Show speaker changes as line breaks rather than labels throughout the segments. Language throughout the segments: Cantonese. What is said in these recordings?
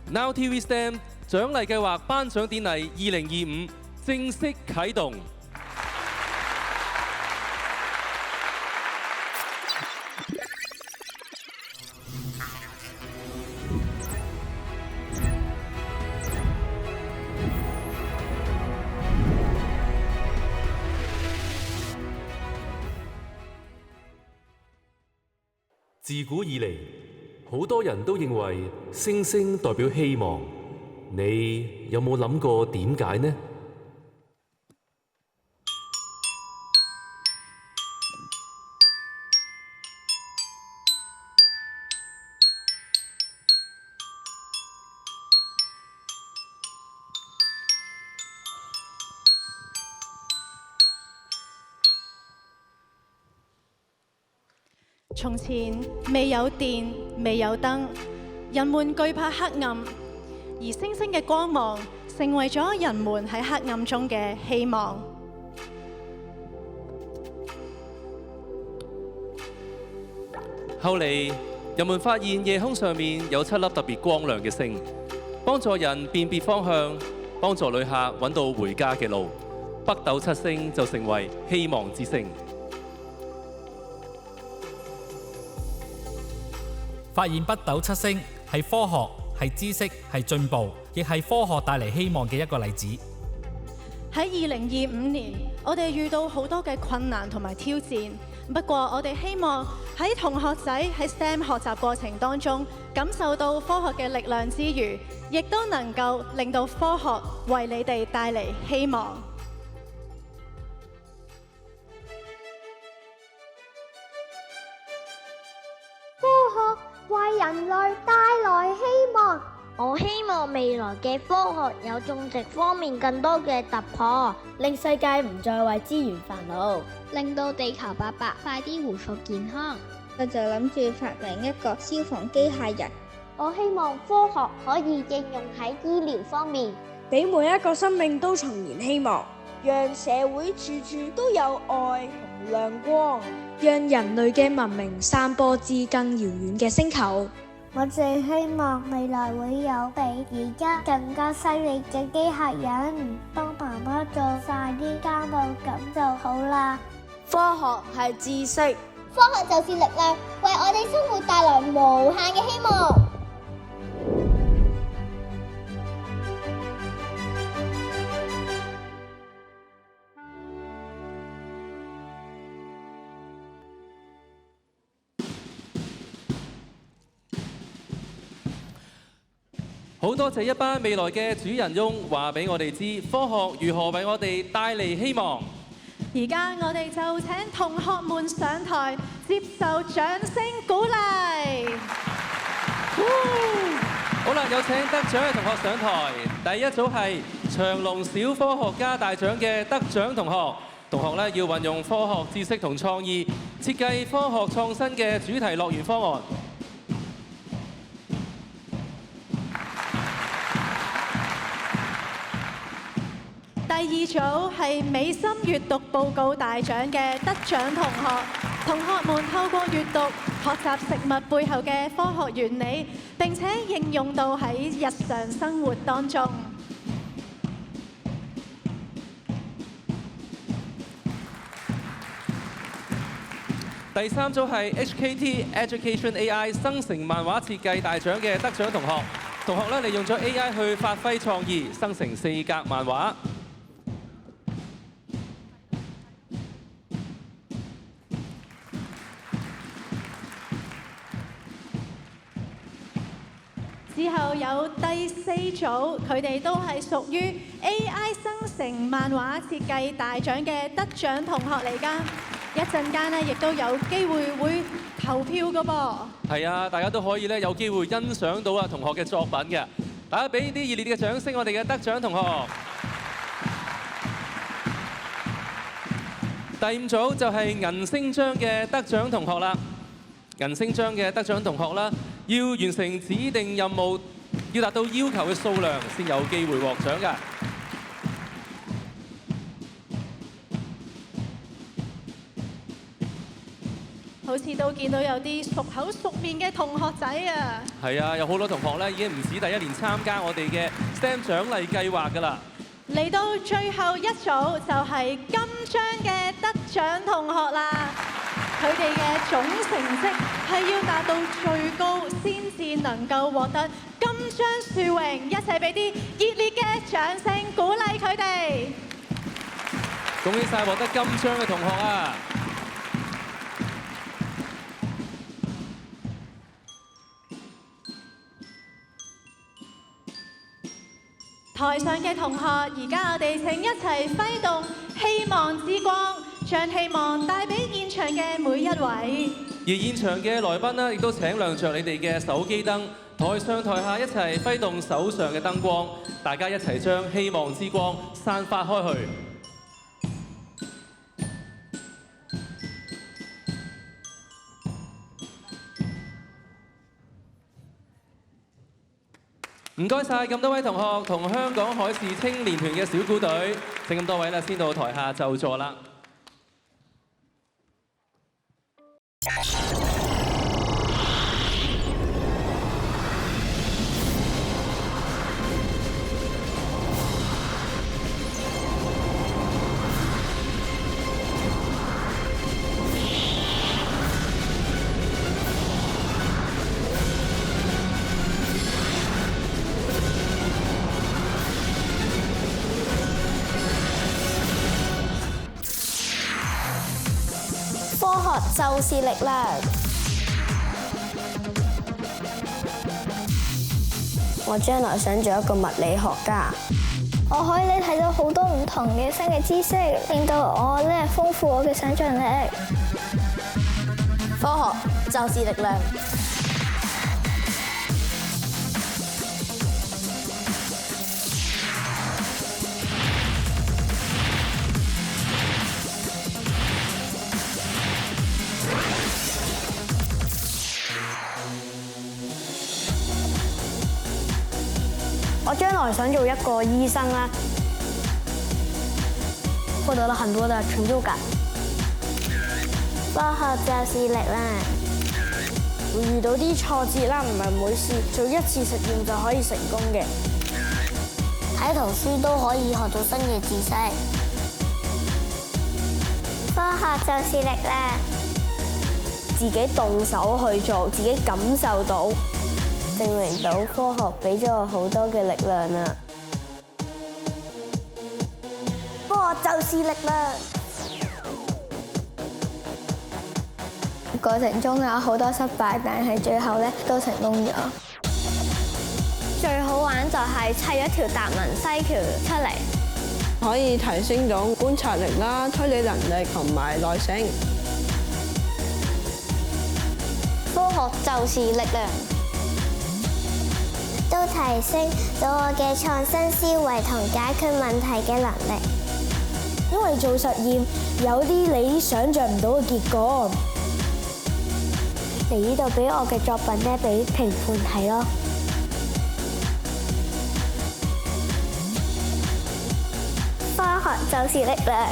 Now TV STEM 獎勵計劃頒獎典禮2025正式啟動。
自古以嚟，好多人都認為星星代表希望。你有冇諗過點解呢？
從前未有電，未有燈，人們懼怕黑暗，而星星嘅光芒成為咗人們喺黑暗中嘅希望。
後嚟，人們發現夜空上面有7粒特別光亮嘅星，幫助人辨別方向，幫助旅客揾到回家嘅路。北斗7星就成為希望之星。
發現北斗7星係科學、係知識、係進步，亦係科學帶嚟希望嘅一個例子。
喺2025年，我哋遇到好多嘅困難同埋挑戰。不過，我哋希望喺同學仔喺 STEM 學習過程當中，感受到科學嘅力量之餘，亦都能夠令到科學為你哋帶嚟希望。
科學為人類帶來希望。我希望未來嘅科學有種植方面更多嘅突破，
令世界唔再為資源煩惱，
令到地球伯伯快啲恢復健康。
我就諗住發明一個消防機械人。
我希望科學可以應用喺醫療方面，
俾每一個生命都重燃希望，讓社會處處都有愛同亮光，讓人類嘅文明散播至更遙遠嘅星球。
我最希望未來會有比而家更加犀利嘅機械人，幫媽媽做晒啲家務，咁就好啦。
科學係知識，
科學就是力量，為我哋生活帶來無限嘅希望。
好多謝一班未來嘅主人翁話俾我哋知科學如何為我哋帶嚟希望。
而家我哋就請同學們上台接受掌聲鼓勵。
好啦，有請得獎嘅同學上台。第一組係長隆小科學家大獎嘅得獎同學。同學咧要運用科學知識同創意，設計科學創新嘅主題樂園方案。
第二組係美心閱讀報告大獎嘅得獎同學，同學們透過閱讀學習食物背後嘅科學原理，並且應用到喺日常生活當中。
第三組係 HKT Education AI 生成漫畫設計大獎嘅得獎同學，同學咧利用咗 AI 去發揮創意，生成4格漫畫。
之後有第4組，佢哋都係屬於 AI 生成漫畫設計大獎嘅得獎同學嚟㗎。一陣間咧，亦都有機會投票㗎噃。
係啊，大家都可以咧有機會欣賞到啊同學嘅作品嘅。大家俾啲熱烈嘅掌聲，我哋嘅得獎同學。第5組就係銀星章嘅得獎同學啦。銀星章嘅得獎同學啦，要完成指定任務，要達到要求嘅數量先有機會獲獎㗎。
好好似都見到有啲熟口熟面嘅同學仔啊！
係啊，有好多同學咧已經唔止第一年參加我哋嘅 STEM 獎勵計劃㗎啦。
嚟到最後一組就係金章嘅得獎同學啦，佢哋嘅總成績係要達到最高先至能夠獲得金章殊榮，一齊俾啲熱烈嘅掌聲鼓勵佢哋。
恭喜晒獲得金章嘅同學啊！
台上嘅同學，而家我哋請一齊揮動希望之光，將希望帶俾現場嘅每一位。
而現場嘅來賓呢，亦都請亮着你哋嘅手機燈，台上台下一齊揮動手上嘅燈光，大家一齊將希望之光散發開去。唔該晒咁多位同學同香港海事青年團嘅小鼓隊，請咁多位啦，先到台下就座啦。
就是力量。
我將來想做一個物理學家。
我可以睇到好多唔同嘅新嘅知識，令到我豐富我嘅想像力。
科學就是力量。我將來想做一個醫生啦，獲得了很多的成就感。
科學就是力量。
會遇到啲挫折啦，唔係每次做一次實驗就可以成功嘅。
睇圖書都可以學到新嘅知識。科學就是力量。
自己動手去做，自己感受到。證明到科學俾咗我好多嘅力量啊！
科學就是力量。過程中有好多失敗，但係最後都成功咗。最好玩就係砌咗條達文西橋出嚟，
可以提升到觀察力啦、推理能力同埋耐性。
科學就是力量。都提升到我嘅創新思維同解決問題嘅能力。
因為做實驗有啲你想像唔到嘅結果，
嚟呢度俾我嘅作品俾評判睇咯。科學就是力量。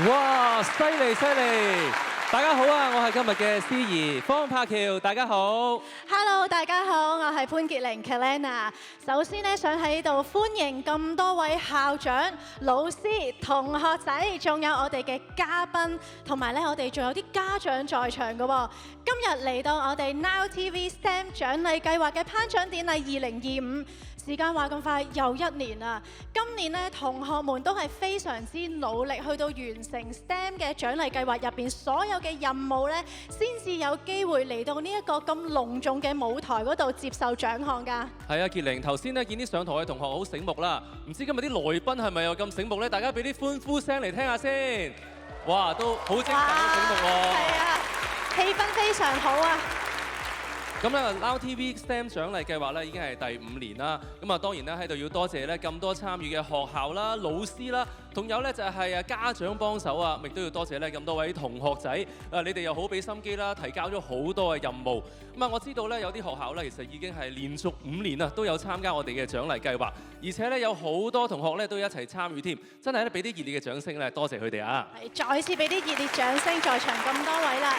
哇！犀利犀利！大家好啊，我係今日嘅司儀方柏橋，大家好。
Hello， 大家好，我係潘潔玲 Kalena。首先呢，想喺度歡迎咁多位校長、老師、同學仔，仲有我哋嘅嘉賓，同埋我哋仲有啲家長在場嘅喎。今日嚟到我哋 Now TV STEM 獎勵計劃嘅頒獎典禮2025。時間話咁快又一年啦！今年呢，同學們都係非常之努力，去到完成 STEM 嘅獎勵計劃入邊所有嘅任務呢，先至有機會嚟到呢一個咁隆重嘅舞台嗰度接受獎項㗎。係啊，潔玲，頭先呢見啲上台嘅同學好醒目啦，唔知今日啲來賓係咪又咁醒目呢？大家俾啲歡呼聲嚟聽下先。哇，都好精神，好醒目喎。係啊，氣氛非常好啊！
咁咧 Now TV STEM 獎勵計劃咧已經係第5年啦。咁啊當然咧喺度要多謝咧咁多參與嘅學校啦、老師啦，仲有咧就係家長幫手啊，亦都要多謝咧咁多位同學仔你哋又好俾心機啦，提交咗好多嘅任務。咁啊我知道咧有啲學校咧其實已經係連續5年啊都有參加我哋嘅獎勵計劃，而且咧有好多同學咧都一齊參與添，真係咧俾啲熱烈嘅掌聲咧，多謝佢哋啊！
係再次俾啲熱烈掌聲，在場咁多位啦！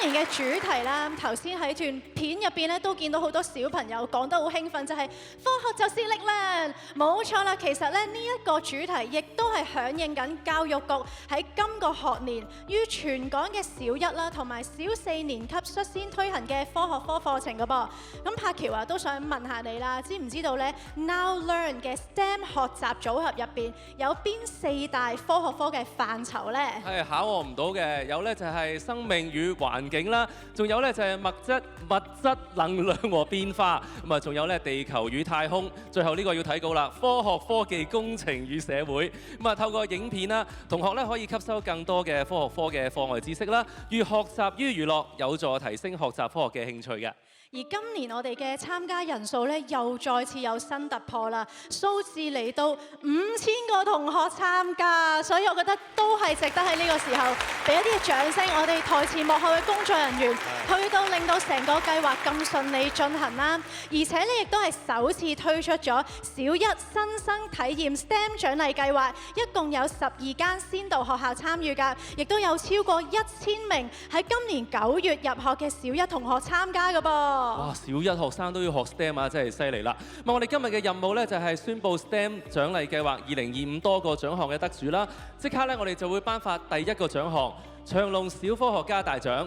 今年嘅主題啦，頭先喺段片入邊咧都見到好多小朋友講得好興奮，就係科學就是力量，冇錯啦。其實咧呢一個主題亦都係響應緊教育局喺今個學年於全港嘅小一啦同埋小4年級率先推行嘅科學科課程㗎噃。咁柏喬啊都想問下你啦，知唔知道咧 Now Learn 嘅 STEM 學習組合入邊有邊4大科學科嘅範疇呢？
係考我唔到嘅，有咧就係生命與環境啦，仲有咧就係物質、能量和變化，咁啊仲有咧地球與太空，最後呢個要睇稿啦，科學、科技、工程與社會。咁啊透過影片啦，同學咧可以吸收更多嘅科學科嘅課外知識啦，寓學習於娛樂，有助提升學習科學嘅興趣嘅。
而今年我哋嘅參加人數咧又再次有新突破啦，數字嚟到5000個同學參加，所以我覺得都係值得喺呢個時候俾一啲嘅掌聲，我哋台前幕後嘅工作人員，去到令到成個計劃咁順利進行啦。而且呢亦都係首次推出咗小一新生體驗 STEM 獎勵計劃，一共有12間先導學校參與㗎，亦都有超過1000名喺今年9月入學嘅小一同學參加㗎噃。
哇！小一學生都要學 STEM 啊，真係犀利啦！咁我哋今日嘅任務咧就係宣佈 STEM 獎勵計劃2025多個獎項嘅得主啦。即刻咧，我哋就會頒發第一個獎項——長隆小科學家大獎。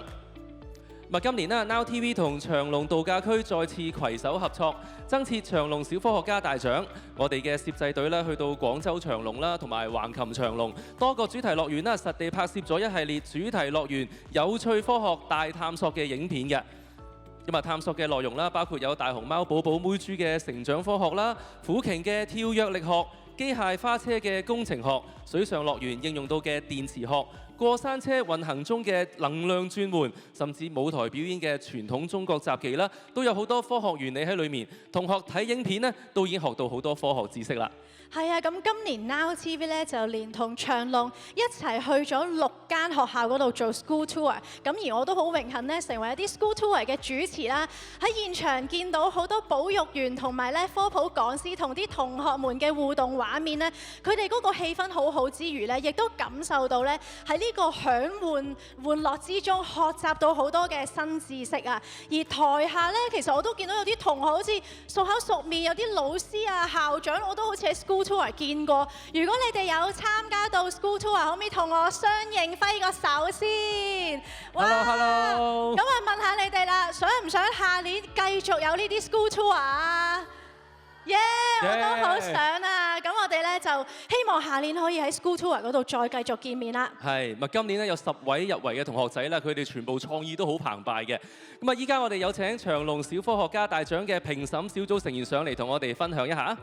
今年咧 Now TV 同長隆度假區再次攜手合作，增設長隆小科學家大獎。我哋嘅攝製隊咧去到廣州長隆啦，同埋橫琴長隆多個主題樂園啦，實地拍攝咗一系列主題樂園有趣科學大探索嘅影片嘅。咁探索嘅內容啦，包括有大熊貓寶寶妹豬嘅成長科學啦，虎鯨嘅跳躍力學，機械花車嘅工程學，水上樂園應用到嘅電磁學，過山車運行中嘅能量轉換，甚至舞台表演嘅傳統中國雜技啦，都有好多科學原理喺裏面。同學睇影片呢，都已經學到好多科學知識啦。
係啊，咁今年 Now TV 咧就連同長隆一齊去咗6間學校嗰度做 school tour， 咁而我都好榮幸咧成為一啲 school tour 嘅主持啦。喺現場見到好多保育員同埋咧科普講師同啲同學們嘅互動畫面咧，佢哋嗰個氣氛好好之餘咧，亦都感受到咧喺呢個享玩樂之中學習到好多嘅新知識啊。而台下咧其實我都見到有啲同學好似熟口熟面，有啲老師啊、校長我都好似喺 school tour 見過。如果你哋有參加到 school tour， 可唔可以同我相認揮個手先？
Hello。
咁啊問下你哋啦，想唔想下年繼續有呢啲 school tour 啊？我都好想啊！咁我哋咧就希望下年可以喺 school tour 嗰度再繼續見面啦。
係，今年咧有10位入圍嘅同學仔啦，佢哋全部創意都好澎湃嘅。咁依家我哋有請長隆小科學家大獎嘅評審小組成員上嚟同我哋分享一下。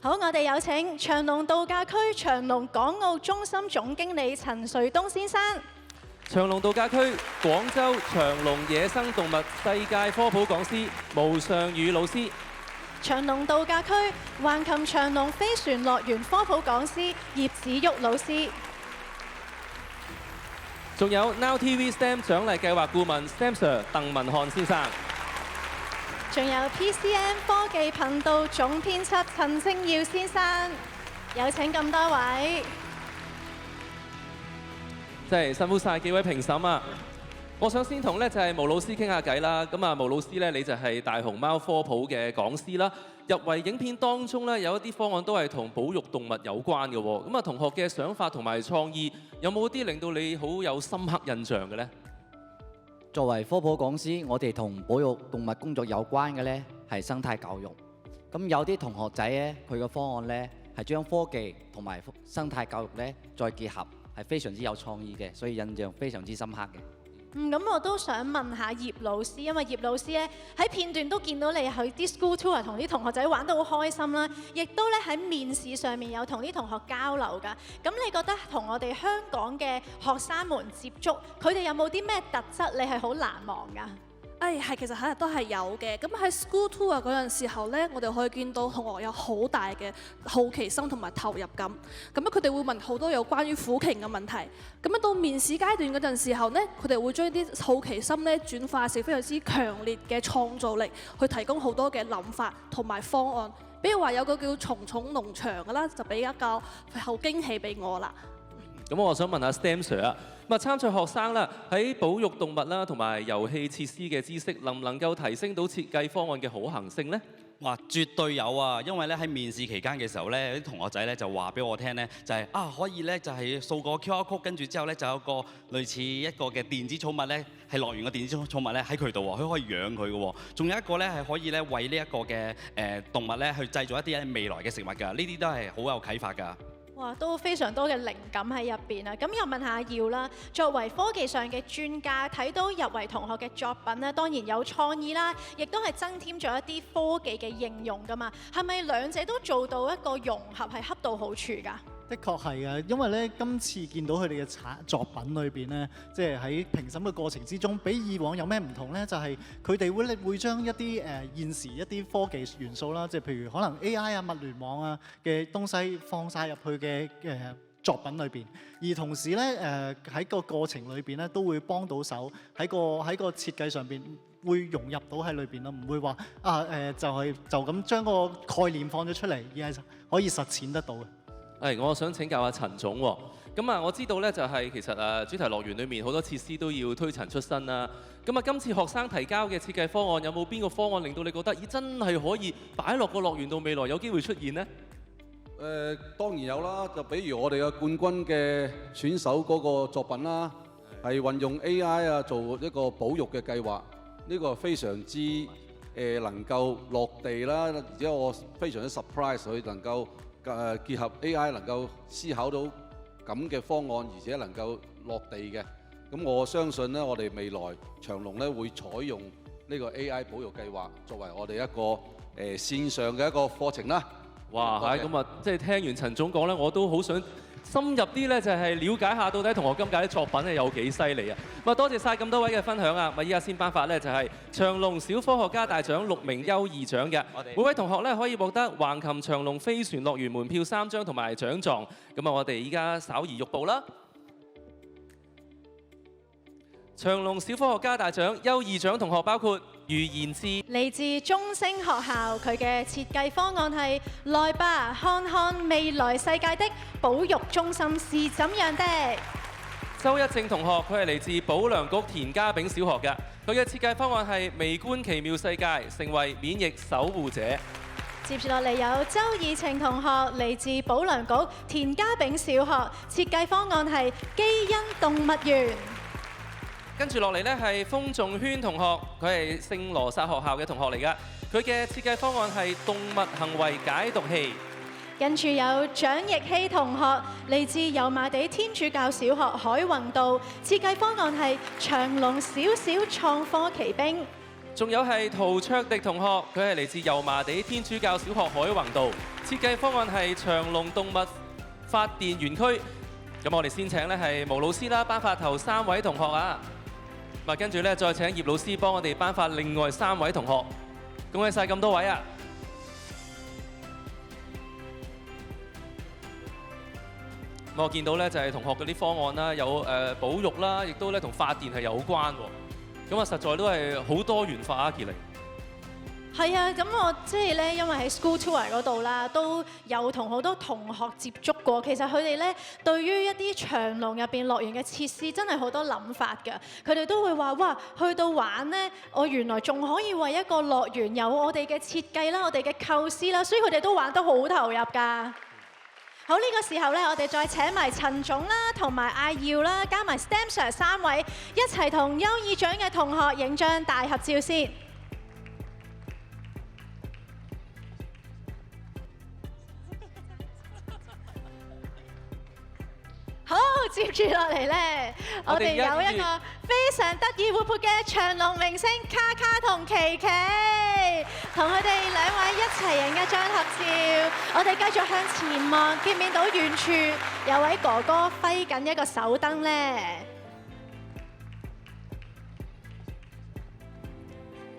好，我哋有請長隆度假區長隆港澳中心總經理陳瑞東先生。
長隆度假區廣州長隆野生動物世界科普講師毛尚宇老師。
長隆度假區橫琴長隆飛船樂園科普講師葉子旭老師。
仲有 Now TV STEM 獎勵計劃顧問 STEM Sir 鄧文漢先生。
仲有 PCM 科技頻道總編輯陳清耀先生。有請咁多位。
真係辛苦晒幾位評審啊！我想先同就係毛老師傾下偈啦。咁啊，毛老師咧，你就係大熊貓科普嘅講師啦。入圍影片當中咧，有一啲方案都係同保育動物有關嘅喎。咁啊，同學嘅想法同埋創意，有冇啲令到你好有深刻印象嘅呢？
作為科普講師，我哋同保育動物工作有關嘅呢係生態教育。咁有啲同學仔咧，佢個方案呢係將科技同埋生態教育呢再結合，係非常之有創意嘅，所以印象非常之深刻嘅。
咁我都想問下葉老師，因為葉老師咧喺片段都見到你去啲 school tour 同啲同學仔玩得好開心啦，亦都咧喺面試上面有同啲同學交流㗎。咁你覺得同我哋香港嘅學生們接觸，佢哋有冇啲咩特質你係好難忘㗎？
係其實係都係有嘅。咁喺 school tour 嗰陣時候呢，我哋可以見到同學有好大嘅好奇心同埋投入感。咁佢哋會問好多有關於苦鯨嘅問題。咁到面試階段嗰陣時候呢，佢哋會將啲好奇心呢轉化成非常之強烈嘅創造力，去提供好多嘅諗法同埋方案。比如話有個叫蟲蟲農場嘅啦，就比較好驚喜俾我啦。
咁我想問下 STEM Sir 啊，咁啊參賽學生啦喺保育動物啦同埋遊戲設施嘅知識，能唔能夠提升到設計方案嘅可行性呢？
哇，絕對有啊！因為咧喺面試期間嘅時候咧，有啲同學仔咧就話俾我聽咧，就係可以咧就係掃個 QR code，跟住之後咧就有個類似一個嘅電子寵物咧，係樂園嘅電子寵物咧喺佢度喎，佢可以養佢嘅喎。仲有一個咧係可以咧為呢一個嘅動物咧去製造一啲未來嘅食物㗎，呢啲都係好有啟發㗎。
哇，都非常多嘅靈感喺入邊啊！咁又問下阿耀啦，作為科技上嘅專家，睇到入圍同學嘅作品咧，當然有創意啦，亦都係增添咗一啲科技嘅應用㗎嘛。係咪兩者都做到一個融合，係恰到好處㗎？
的確係嘅，因為咧今次見到佢哋嘅作品裏邊咧，即係喺評審嘅過程之中，比以往有咩唔同咧？就係佢哋會將一啲現時一啲科技元素啦，即係譬如可能 AI 啊、物聯網啊嘅東西放晒入去嘅作品裏邊，而同時咧喺個過程裏邊咧都會幫到手喺個設計上邊會融入到喺裏邊咯，唔會話就咁將個概念放咗出嚟，而係可以實踐得到嘅。
我想請教下陳總喎。咁啊，我知道咧就係其實主題樂園裏面好多設施都要推陳出新啦。咁啊，今次學生提交嘅設計方案有冇邊個方案令到你覺得真係可以擺落個樂園度，未來有機會出現呢？
當然有啦，就比如我哋嘅冠軍嘅選手嗰個作品啦，係運用 AI 啊做一個保育嘅計劃，呢個非常之能夠落地啦，而且我非常之 surprise 佢能夠結合 AI 能夠思考到咁嘅方案，而且能夠落地嘅。咁我相信咧，我哋未來長隆咧會採用呢個 AI 保育計劃作為我哋一個線上嘅一個課程啦。
哇！咁啊，即係聽完陳總講咧，我都好想深入啲咧，就係了解下到底同學今屆啲作品係有幾犀利啊！咁啊，多謝晒咁多位嘅分享啊！咁啊，依家先頒發咧就係長隆小科學家大獎6名優異獎嘅，每位同學咧可以獲得橫琴長隆飛船樂園門票3張同埋獎狀。咁啊，我哋依家稍移玉步啦。長隆小科學家大獎優異獎同學包括余言志，
嚟自中升學校，佢嘅設計方案係來吧，看看未來世界的保育中心是怎樣的。
周一正同學，佢係嚟自保良局田家炳小學嘅，佢嘅設計方案係微觀奇妙世界，成為免疫守護者。
接住落嚟有周以晴同學，嚟自保良局田家炳小學，設計方案係基因動物園。
跟住落嚟呢係封仲軒同學，佢係聖羅撒學校嘅同學嚟㗎。佢嘅設計方案係動物行為解讀器。
跟住有蔣奕希同學，嚟自油麻地天主教小學海泓道，設計方案係長隆小小創科奇兵。
仲有係陶卓迪同學，佢係嚟自油麻地天主教小學海泓道，設計方案係長隆動物發電園區。咁我哋先請呢係毛老師啦，頒發頭3位同學啊。跟住咧，再請葉老師幫我哋頒發另外3位同學，恭喜晒咁多位啊！我見到咧就係同學嗰啲方案啦，有保育啦，亦都咧同發電係有關喎。咁啊，實在都係好多元化啊，傑玲。
係啊，咁我即係咧，因為喺 school tour 嗰度啦，都有同好多同學接觸過。其實佢哋咧對於一啲長隆入邊樂園嘅設施真係好多諗法㗎。佢哋都會話：哇，去到玩咧，我原來仲可以為一個樂園有我哋嘅設計啦，我哋嘅構思啦，所以佢哋都玩得好投入㗎。好，呢個時候咧，我哋再請埋陳總啦，同埋阿耀啦，加埋 STEM Sir 3位一齊同優異獎嘅同學影張大合照先。好，接住落嚟咧，我哋有一個非常得意活潑嘅長隆明星卡卡同琪琪，同佢哋2位一齊影一張合照。我哋繼續向前望，見唔見到遠處有位哥哥揮緊一個手燈咧？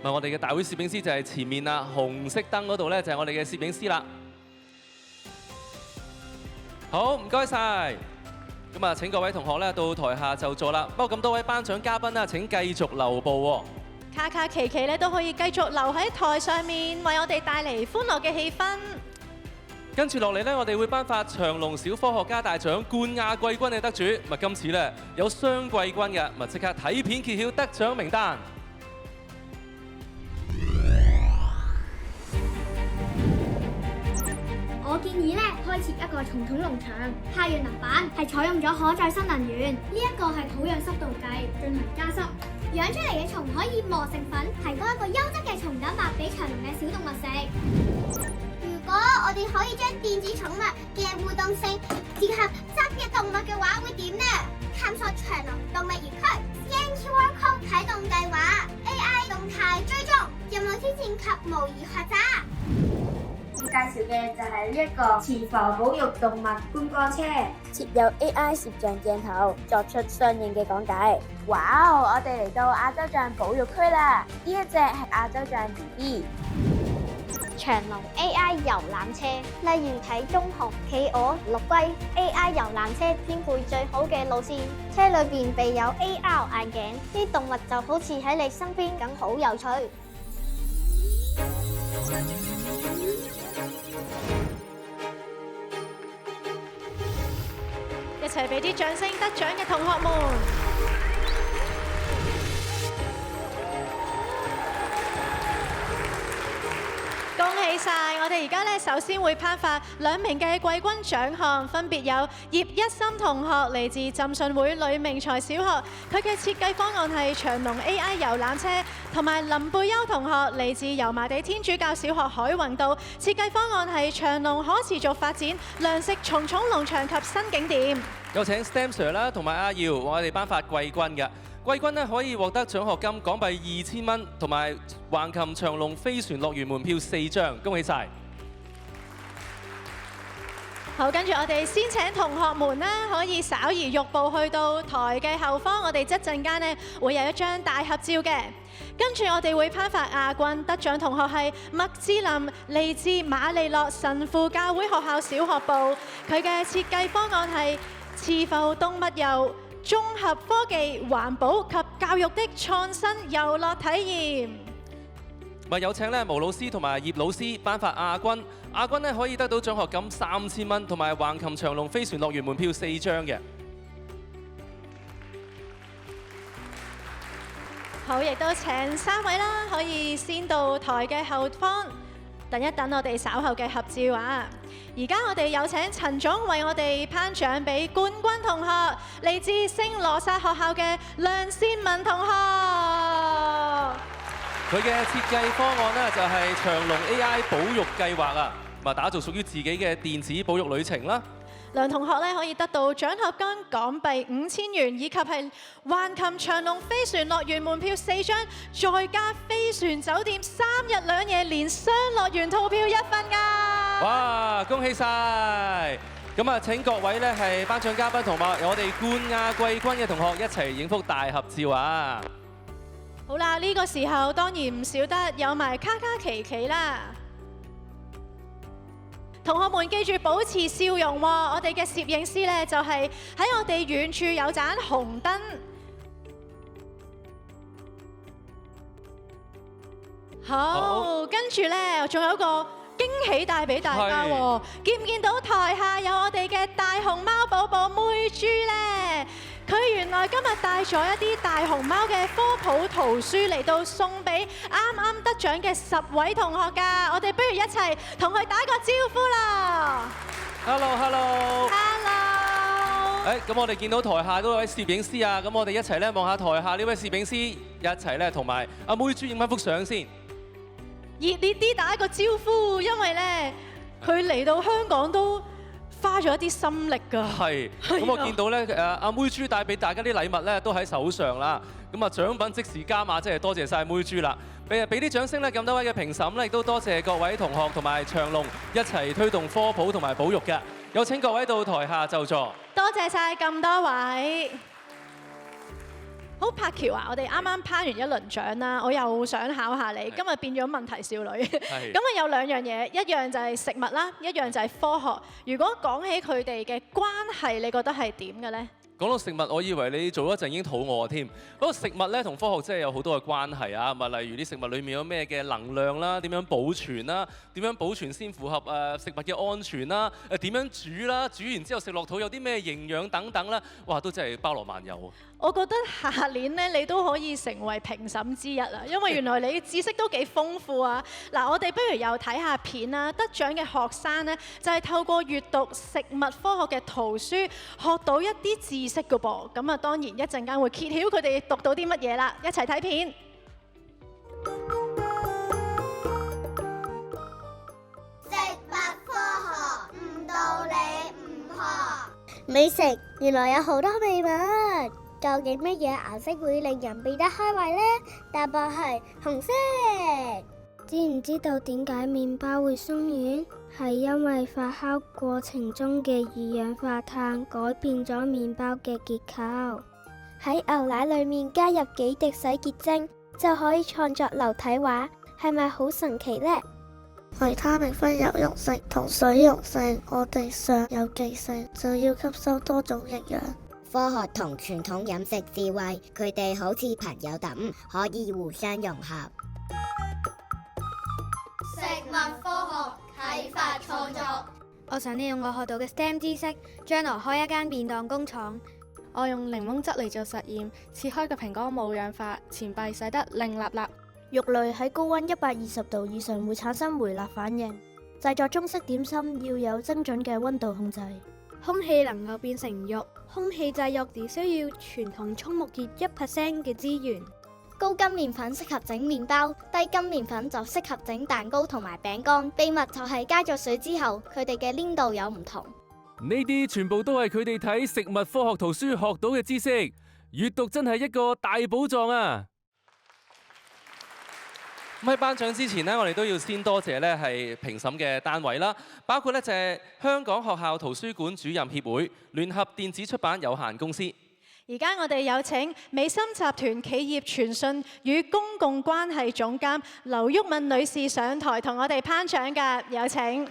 我哋嘅大會攝影師就係前面啦，紅色燈嗰度咧就係我哋嘅攝影師啦。好，唔該晒。咁啊，請各位同學咧到台下就座啦。不過咁多位頒獎嘉賓啦，請繼續留步喎。
卡卡琪琪咧都可以繼續留喺台上面，為我哋帶嚟歡樂嘅氣氛。
跟住落嚟咧，我哋會頒發長隆小科學家大獎冠亞季軍嘅得主。今次咧有雙季軍嘅，即刻睇片揭曉得獎名單。
我建議咧開設一個蟲桶農場，太陽能板係採用咗可再生能源，呢一個係土壤濕度計進行加濕，養出嚟嘅蟲可以磨成粉，提供一個優質嘅蟲蛋白俾長隆嘅小動物食。如果我哋可以將電子寵物嘅互動性結合真嘅動物嘅話，會點呢？探索長隆動物園區 QR Code 啟動計劃 ，AI 動態追蹤，任務挑戰及模擬學習。要介紹嘅就係呢一個慈浮保育動物觀光車，
設有 AI 攝像鏡頭，作出相應嘅講解。哇！我哋嚟到亞洲象保育區啦，呢一隻係亞洲象 BB。
長隆 AI 遊覽車，例如睇棕熊、企鵝、陸龜 ，AI 遊覽車編配最好嘅路線，車裏邊備有 AR 眼鏡，啲動物就好似喺你身邊咁，好有趣。
一齊俾啲掌聲得獎嘅同學們！恭喜晒！我哋而家咧首先會頒發2名嘅季軍獎項，分別有葉一心同學嚟自浸信會呂明才小學，佢嘅設計方案係長隆 AI 遊覽車，同埋林貝優同學嚟自油麻地天主教小學海泓道，設計方案係長隆可持續發展糧食蟲蟲農場及新景點。
有請 Stem Sir 啦，同埋阿耀，我哋頒發季軍嘅。季軍咧可以獲得獎學金港幣2000蚊，同埋橫琴長隆飛船樂園門票4張，恭喜晒！
好，跟住我哋先請同學們啦，可以稍移玉步去到台嘅後方，我哋一陣間呢會有一張大合照嘅。跟住我哋會頒發亞軍得獎同學係麥志林，嚟自馬利諾神父教會學校小學部，佢嘅設計方案係慈浮動物遊。綜合科技、環保及教育的創新遊樂體驗。
有請咧毛老師同埋葉老師頒發亞軍，亞軍咧可以得到獎學金3000蚊，同埋橫琴長隆飛船樂園門票4張嘅。
好，亦都請3位啦，可以先到台嘅後方，等一等我哋稍後嘅合照啊！而家我哋有請陳總為我哋頒獎俾冠軍同學，嚟自聖羅撒學校嘅梁善文同學。
佢嘅設計方案呢，就係長隆 AI 保育計劃啊，打造屬於自己嘅電子保育旅程啦。
梁同學咧可以得到獎學金港幣5000元，以及係橫琴長隆飛船樂園門票4張，再加飛船酒店3日2夜連雙樂園套票1份㗎！
哇，恭喜晒！咁啊，請各位咧係頒獎嘉賓同埋我哋冠亞季軍嘅同學一齊影幅大合照啊！
好啦，呢個時候當然唔少得有埋卡卡琪琪啦。同學們記住保持笑容喎！我哋嘅攝影師咧就係喺我哋遠處有盞紅燈。好，跟住咧仲有一個驚喜帶俾大家喎！見唔見到台下有我哋嘅大熊貓寶寶妹豬咧？佢原來今日帶咗一啲大熊貓嘅科普圖書嚟到送俾啱啱得獎嘅10位同學㗎，我哋不如一齊同佢打個招呼啦
！Hello。
咁
我哋見到台下嗰位攝影師啊，咁我哋一齊咧望下台下呢位攝影師，一齊咧同埋阿妹豬影翻幅相先。
熱烈啲打一個招呼，因為咧佢嚟到香港都花咗一啲心力㗎。係，咁我見到咧阿妹豬帶俾大家啲禮物咧都喺手上啦。咁啊獎品即時加碼，真係多謝晒妹豬啦！俾啲掌聲咧，咁多位嘅評審咧，亦都多謝各位同學同埋長隆一齊推動科普同埋保育嘅。有請各位到台下就座。多謝晒咁多位。好，柏喬啊，我哋啱啱頒完一輪獎啦，我又想考下你，今日變咗問題少女。咁啊有兩樣嘢，一樣就係食物啦，一樣就係科學。如果講起佢哋嘅關係，你覺得係點嘅呢？
講到食物，我以為你做一陣已經肚餓添。嗰個食物咧同科學真係有好多嘅關係啊！咪例如啲食物裡面有咩嘅能量啦，點樣保存啦，點樣保存先符合食物嘅安全啦，點樣煮啦，煮完之後食落肚有啲咩營養等等啦，哇！都真係包羅萬有。
我覺得下年咧，你都可以成為評審之一啦，因為原來你知識都幾豐富啊！嗱，我哋不如又睇下片啦。得獎嘅學生呢，就係透過閱讀食物科學嘅圖書，學到一啲知識㗎噃。咁啊，當然一陣間會揭曉佢哋讀到啲乜嘢啦。一齊睇片。
食物科學唔到你唔學。美食原來有好多秘密。究竟乜嘢顏色會令人變得開胃呢？答案係紅色。知唔知道點解麵包會鬆軟？係因為發酵過程中嘅二氧化碳改變咗麵包嘅結構。喺牛奶裡面加入幾滴洗潔精，就可以創作流體畫，係咪好神奇呢？維他命分有溶性同水溶性，我哋上有記性就要吸收多種營養。
科學同傳統飲食智慧，佢哋好似朋友咁，可以互相融合。
食物科學啟發創作。
我想利用我學到嘅 STEM 知識，將來開一間便當工廠。我用檸檬汁嚟做實驗，切開嘅蘋果冇氧化，錢幣洗得零立立。
肉類喺高溫120度以上會產生回蠟反應。製作中式點心要有精準嘅溫度控制。
空氣能夠變成肉，空氣製肉只需要傳統畜牧業1% 嘅資源。
高筋麵粉適合整麵包，低筋麵粉就適合整蛋糕同埋餅乾。秘密就係加咗水之後，佢哋嘅黏度有唔同。
呢啲全部都係佢哋睇食物科學圖書學到嘅知識，閱讀真係一個大寶藏啊！
咁喺頒獎之前呢，我哋都要先多謝咧係評審嘅單位啦，包括咧就係香港學校圖書館主任協會、聯合電子出版有限公司。
而家我哋有請美心集團企業傳訊與公共關係總監劉旭敏女士上台同我哋頒獎㗎，有請。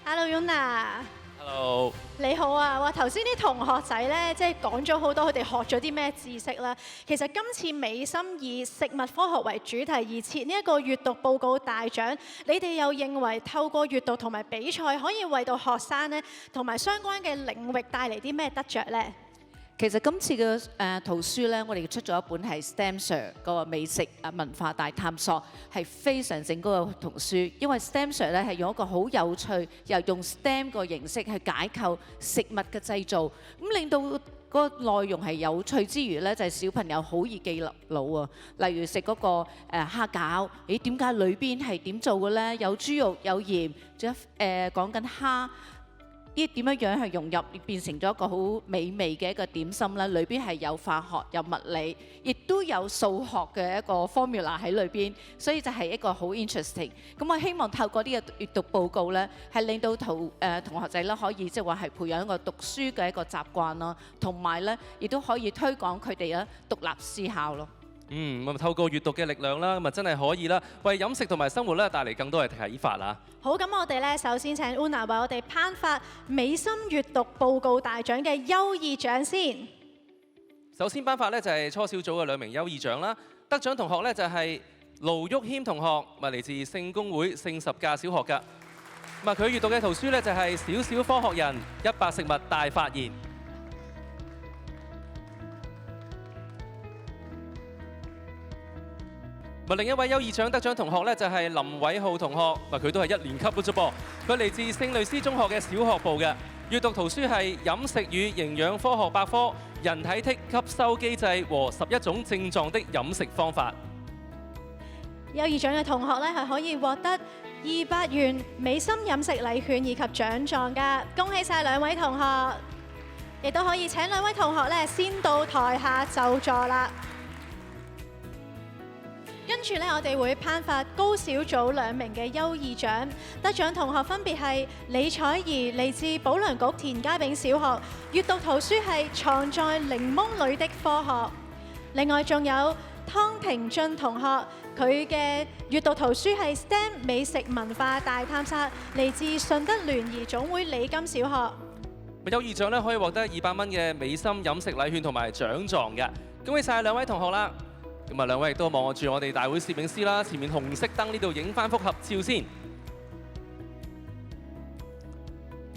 Hello Yuna。Hello。你好啊！哇，頭先啲同學仔咧，即係講咗好多佢哋學咗啲咩知識啦。其實今次美心以食物科學為主題而設呢一個閱讀報告大獎，你哋又認為透過閱讀同埋比賽可以為到學生咧同埋相關嘅領域帶嚟啲咩得着呢？
其實今次嘅圖書咧，我哋出咗一本係 STEMSIR 個美食文化大探索，係非常正嗰個圖書。因為 STEMSIR 咧係用一個好有趣，又用 STEM 個形式去解構食物嘅製造，咁令到個內容係有趣之餘咧，就係小朋友好易記腦啊。例如食嗰個蝦餃，咦點解裏邊係點做嘅咧？有豬肉有鹽，仲有講緊蝦。啲點樣樣係融入變成咗一個好美味嘅一個點心啦，裏邊係有化學、有物理，亦都有數學嘅一個 formula 喺裏邊，所以就係一個好 interesting。咁我希望透過呢個閱讀報告咧，係令到同學仔咧可以即係話係培養一個讀書嘅一個習慣咯，同埋咧亦都可以推廣佢哋咧獨立思考咯。
咁透過閱讀嘅力量啦，咁啊真係可以啦，為飲食同埋生活咧帶嚟更多嘅啟發啊！
好，咁我哋咧首先請 Una 為我哋頒發美心閱讀報告大獎嘅優異獎先。
首先頒發咧就係初小組嘅2名優異獎啦，得獎同學咧就係盧旭謙同學，咪嚟自聖公會聖十架小學㗎。咁啊佢閱讀嘅圖書咧就係小小科學人100食物大發現。另一位優異獎得獎同學咧就係林偉浩同學，佢都係1年級嘅啫噃，佢嚟自聖類斯中學嘅小學部嘅，閱讀圖書係飲食與營養科學百科、人體的吸收機制和11種症狀的飲食方法。
優異獎嘅同學咧係可以獲得200元美心飲食禮券以及獎狀㗎，恭喜晒2位同學，亦都可以請2位同學咧先到台下就座啦。跟跟住咧，我哋會頒發高小組2名嘅優異獎，得獎同學分別係李彩儀，嚟自保良局田家炳小學，閱讀圖書系藏在檸檬裏的科學。另外仲有湯庭俊同學，佢嘅閱讀圖書係 STEM 美食文化大探索，嚟自順德聯誼總會李金小學。
優異獎咧可以獲得200蚊嘅美心飲食禮券同埋獎狀嘅，恭喜晒2位同學啦！咁啊，2位亦都望住我哋大會攝影師啦，前面紅色燈呢度影翻幅合照先。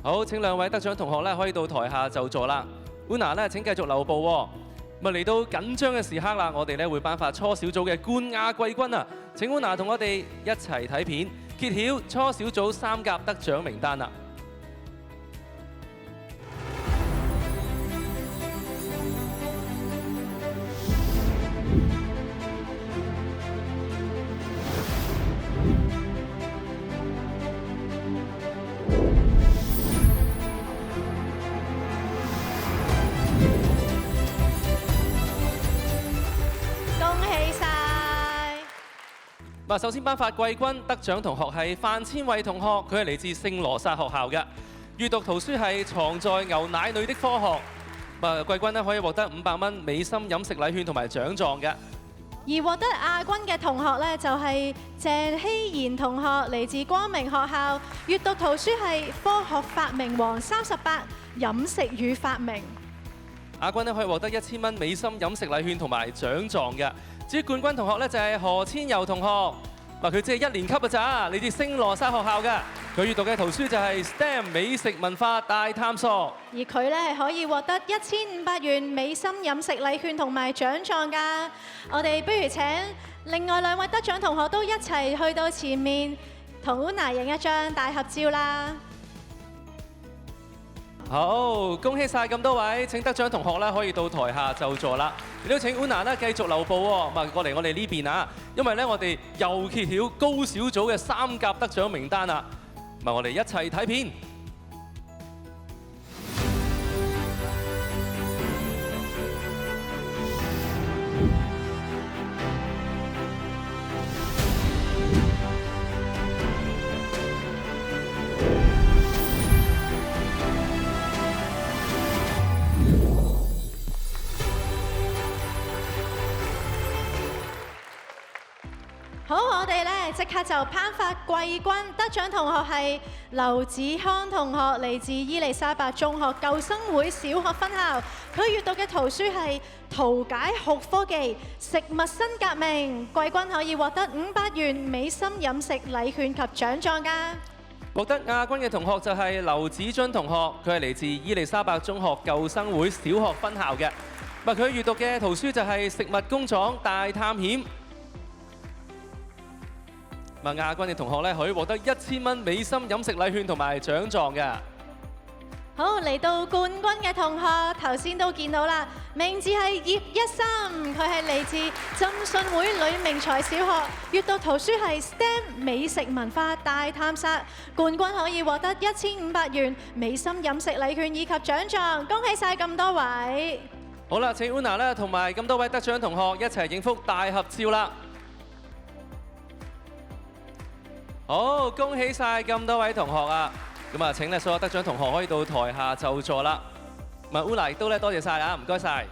好，請2位得獎同學咧可以到台下就座啦。Una 咧請繼續留步喎。咁啊嚟到緊張嘅時刻啦，我哋咧會頒發初小組嘅冠亞季軍啊！請 Una 同我哋一齊睇片，揭曉初小組3甲得獎名單啦！首先頒發季軍得獎同學係范千惠同學，佢係嚟自聖羅撒學校嘅，閱讀圖書係藏在牛奶裏的科學。季軍咧可以獲得500蚊美心飲食禮券同埋獎狀嘅。
而獲得亞軍嘅同學咧就係鄭希賢同學，嚟自光明學校，閱讀圖書係科學發明王38飲食與發明。
亞軍咧可以獲得1000蚊美心飲食禮券同埋獎狀嘅。至於冠軍同學咧就係何千柔同學，佢只係1年級嘅咋，嚟自聖羅莎學校嘅，佢閱讀嘅圖書就係 STEM 美食文化大探索。
而佢咧係可以獲得1500元美心飲食禮券同埋獎狀㗎。我哋不如請另外2位得獎同學都一齊去到前面同 Una 影一張大合照啦。
好，恭喜晒咁多位！請得獎同學咧可以到台下就座啦。亦都請 Una 咧繼續留步喎，過嚟我哋呢邊啊，因為咧我哋又揭曉高小組嘅3甲得獎名單啦。我哋一齊睇片。
好，我哋咧即刻就頒發季軍得獎同學係劉子康同學，嚟自伊利沙伯中學舊生會小學分校。佢閱讀嘅圖書係《圖解學科技食物新革命》，季軍可以獲得500元美心飲食禮券及獎狀㗎。
獲得亞軍嘅同學就係劉子津同學，佢係嚟自伊利沙伯中學舊生會小學分校嘅。佢閱讀嘅圖書就係《食物工廠大探險》。亞軍嘅同學咧可以獲得1000蚊美心飲食禮券同埋獎狀嘅。
好，嚟到冠軍嘅同學，頭先都見到啦，名字係葉一心，佢係嚟自浸信會呂明才小學，閱讀圖書係 STEM 美食文化大探索，冠軍可以獲得1500元美心飲食禮券以及獎狀，恭喜晒咁多位！
好啦，請 Una 咧同埋咁多位得獎同學一齊影幅大合照啦！好，恭喜晒咁多位同學啊！咁啊，請咧所有得獎同學可以到台下就座啦。Una 亦都咧多謝晒啊，唔該晒。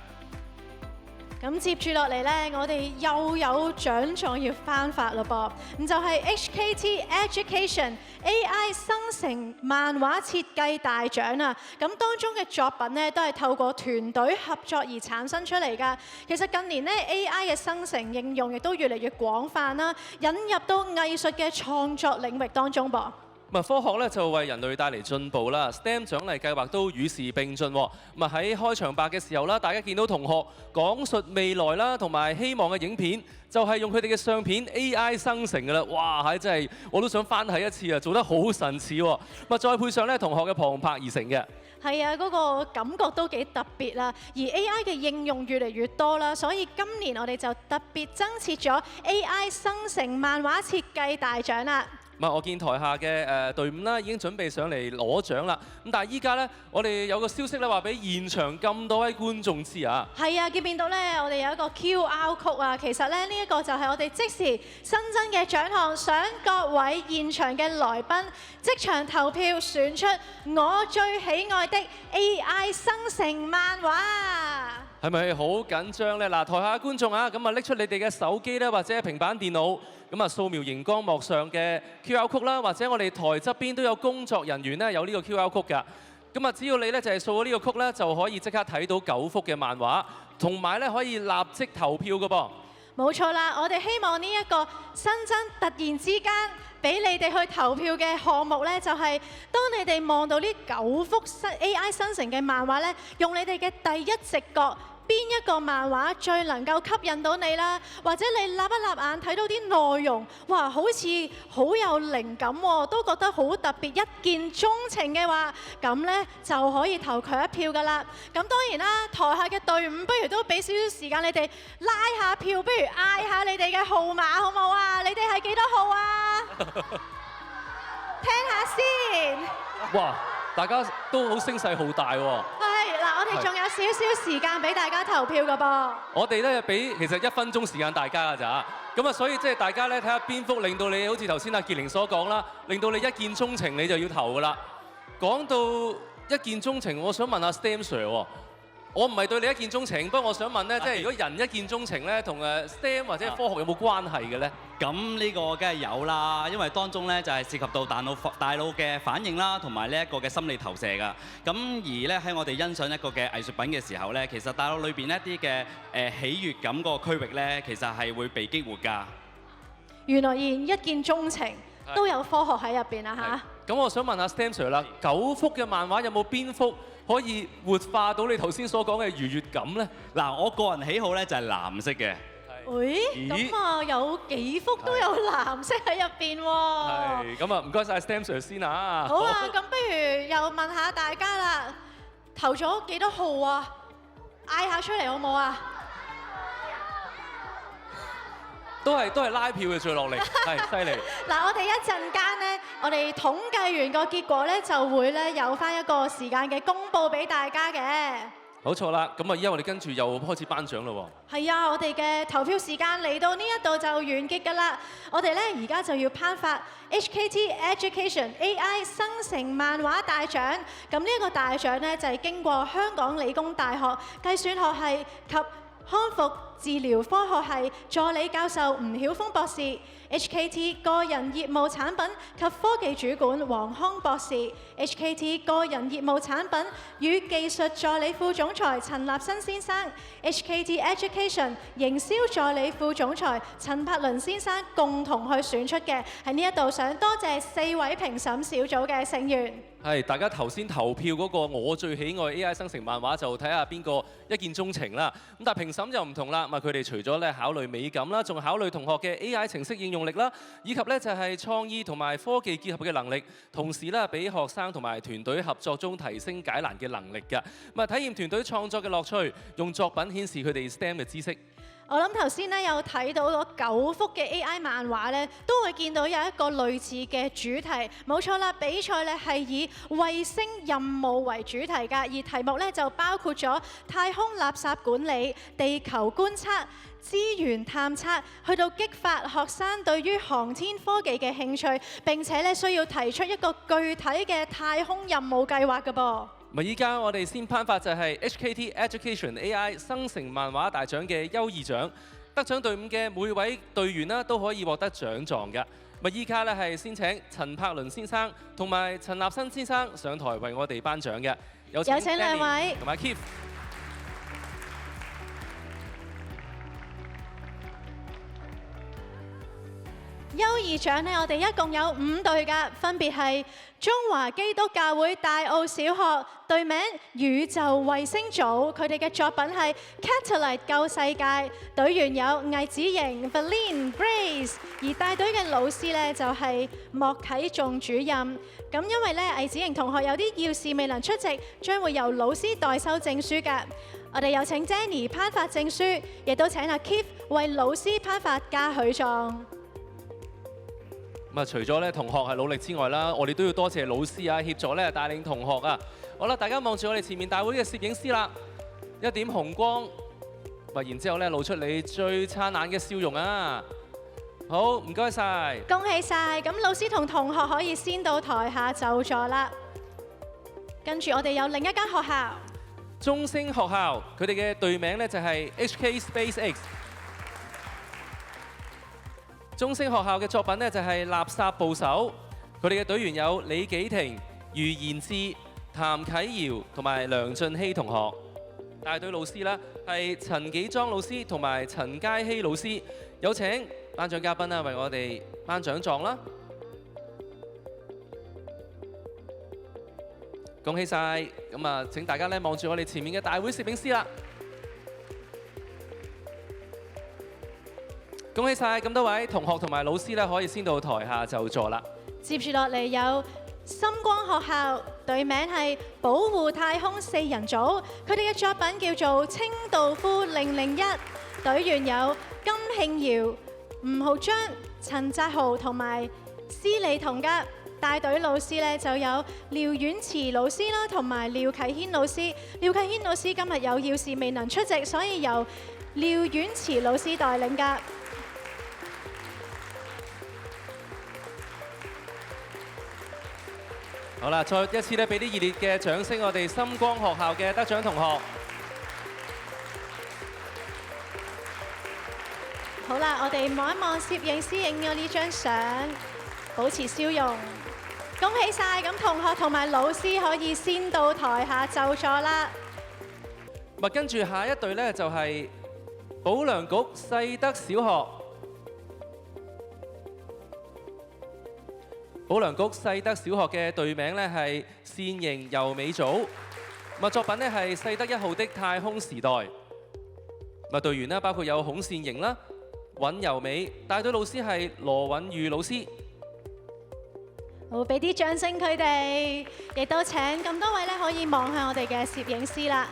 咁接住落嚟呢，我哋又有獎狀要頒發嘞噃，咁就係 HKT Education AI 生成漫畫設計大獎啊！咁當中嘅作品呢，都係透過團隊合作而產生出嚟㗎。其實近年呢 AI 嘅生成應用亦都越嚟越廣泛啦，引入到藝術嘅創作領域當中噃。
科學咧就為人類帶嚟進步啦 ，STEM 獎勵計劃都與時並進。喺開場白嘅時候啦，大家見到同學講述未來啦同埋希望嘅影片，就係用佢哋嘅相片 AI 生成㗎啦。哇！真係我都想翻睇一次啊，做得好神似喎。再配上咧同學嘅澎湃而成嘅。
係啊，嗰個感覺都幾特別啦。而 AI 嘅應用越嚟越多啦，所以今年我哋就特別增設咗 AI 生成漫畫設計大獎啦。
我見台下嘅隊伍啦，已經準備上嚟攞獎啦。咁但係依家咧，我哋有個消息咧，話俾現場咁多位觀眾知啊。
係啊，見到咧，我哋有一個 QR code 啊。其實咧，呢一個就係我哋即時新增嘅獎項，想各位現場嘅來賓即場投票選出我最喜愛的 AI 生成漫畫。
係咪好緊張咧？嗱，台下嘅觀眾啊，咁啊拎出你哋嘅手機咧，或者平板電腦，咁啊掃描熒光幕上嘅 QR code 啦，或者我哋台側邊都有工作人員咧有呢個 QR code 㗎。咁啊，只要你咧就係掃咗呢個曲咧，就可以即刻睇到9幅嘅漫畫，同埋咧可以立即投票㗎噃。
冇錯啦，我哋希望呢一個新增突然之間俾你哋去投票嘅項目呢，就係當你哋望到呢9幅AI 生成嘅漫畫呢，用你哋嘅第一直覺，邊一個漫畫最能夠吸引到你啦？或者你擸一擸眼睇到啲內容，哇，好似好有靈感喎，都覺得好特別，一見鍾情嘅話，咁呢就可以投佢一票㗎啦。咁當然啦，台下嘅隊伍不如都俾少少時間你哋拉下票，不如嗌下你哋嘅號碼好唔好啊？你哋係幾多號啊？聽下先。
哇！大家都好聲勢浩大喎。
係嗱，我哋仲有少少時間俾大家投票㗎噃。
我哋咧俾其實1分鐘時間大家㗎咋，咁啊所以即係大家咧睇下邊幅令到你好似頭先阿傑玲所講啦，令到你一見鍾情你就要投㗎啦。講到一見鍾情，我想問下 Stem Sir 喎。我唔係對你一見鍾情，不過我想問咧，即係如果人一見鍾情咧，同STEM 或者科學有冇關係嘅咧？
咁呢個梗係有啦，因為當中咧就係涉及到大腦嘅反應啦，同埋呢一個嘅心理投射㗎。咁而咧喺我哋欣賞一個嘅藝術品嘅時候咧，其實大腦裏邊一啲嘅喜悅感個區域咧，其實係會被激活㗎。
原來一見鍾情都有科學喺入邊啊嚇！
咁我想問下 Stem Sir 啦，9幅嘅漫畫有冇邊幅可以活化到你頭先所講嘅愉悅感咧？
嗱，我個人喜好咧就係藍色嘅。
咦？咁啊，有幾幅都有藍色喺入邊喎。
係，咁啊唔該晒 Stem Sir 先啊。
好啊，咁不如又問下大家啦，投咗幾多號啊？嗌下出嚟好唔好啊？
都係拉票嘅最落力，係犀利。
嗱，我哋一陣間咧，我哋統計完個結果咧，就會咧有翻一個時間嘅公佈俾大家嘅。
冇錯啦，咁啊，依家我哋跟住又開始頒獎咯喎。
係啊，我哋嘅投票時間嚟到呢一度就完結㗎啦。我哋咧而家就要頒發 HKT Education AI 生成漫畫大獎。咁呢一個大獎咧就係經過香港理工大學計算學系及康復治療科學系助理教授吳曉峰博士、HKT 個人業務產品及科技主管黃康博士、HKT 個人業務產品與技術助理副總裁陳立新先生、HKT Education 營銷助理副總裁陳柏倫先生共同去選出嘅。喺呢一度想多謝4位評審小組嘅成員。
係，大家頭先投票嗰個我最喜愛 AI 生成漫畫，就睇下邊個一見鍾情啦。咁但係評審就唔同啦，佢哋除咗咧考慮美感啦，仲考慮同學嘅 AI 程式應用力啦，以及咧就係創意同埋科技結合嘅能力，同時咧俾學生同埋團隊合作中提升解難嘅能力㗎。體驗團隊創作嘅樂趣，用作品顯示佢哋 STEM 嘅知識。
我諗頭先咧有睇到嗰9幅嘅 AI 漫畫咧，都會見到有一個類似嘅主題。冇錯啦，比賽咧係以衛星任務為主題㗎，而題目咧就包括咗太空垃圾管理、地球觀測、資源探測，去到激發學生對於航天科技嘅興趣，並且咧需要提出一個具體嘅太空任務計劃㗎噃。
依家我哋先頒發就係 HKT Education AI 生成漫畫大獎嘅優異獎，得獎隊伍嘅每位隊員啦都可以獲得獎狀㗎。依家咧係先請陳柏倫先生同埋陳立新先生上台為我哋頒獎嘅，有請兩位同埋 Keith。
優異獎呢，我哋一共有5隊㗎，分別係中華基督教會大澳小學隊名宇宙衛星組，佢哋嘅作品係 Catalyst 救世界，隊員有魏子瑩、Valine、Grace， 而帶隊嘅老師呢，就係莫啟仲主任。咁因為呢，魏子瑩同學有啲要事未能出席，將會由老師代收證書㗎。我哋有請 Jenny 頒發證書，亦都請阿 Keith 為老師頒發嘉許狀。
咁啊，除咗咧同學係努力之外啦，我哋都要多謝老師啊，協助咧帶領同學啊。好啦，大家望住我哋前面大會嘅攝影師啦，一點紅光，然之後咧露出你最燦爛嘅笑容啊！好，唔該晒，
恭喜晒！咁老師同同學可以先到台下就座啦。跟住我哋有另一間學校，
中升學校，佢哋嘅隊名咧就係 HK SpaceX。中升學校嘅作品呢，就係垃圾捕手，佢哋嘅隊員有李紀婷、余賢志、譚啟堯同埋梁俊熙同學。帶隊老師呢，係陳紀莊老師同埋陳佳希老師。有請頒獎嘉賓啦，為我哋頒獎狀啦！恭喜晒！咁啊，請大家咧望住我哋前面嘅大會攝影師啦！恭喜晒咁多位同學同埋老師咧，可以先到台下就座啦。
接住落嚟有深光學校，隊名係保護太空四人組，佢哋嘅作品叫做清道夫001，隊員有金慶堯、吳浩章、陳澤豪同埋施利同噶。帶隊老師咧就有廖婉慈老師啦，同埋廖啟軒老師。廖啟軒老師今日有要事未能出席，所以由廖婉慈老師帶領噶。
好啦，再一次咧俾啲熱烈嘅掌聲，我哋深光學校嘅得獎同學。
好啦，我哋望一望攝影師影咗呢張相，保持笑容。恭喜晒！咁同學同埋老師可以先到台下就座啦。
跟住下一隊呢，就係保良局世德小學。保良局世德小學嘅隊名呢係善盈柔美組，作品呢係世德1號的太空時代。隊員呢包括有孔善盈啦、尹柔美，帶隊老師係羅允裕老師。
好，俾啲掌聲佢哋，亦都請咁多位咧可以望向我哋嘅攝影師啦。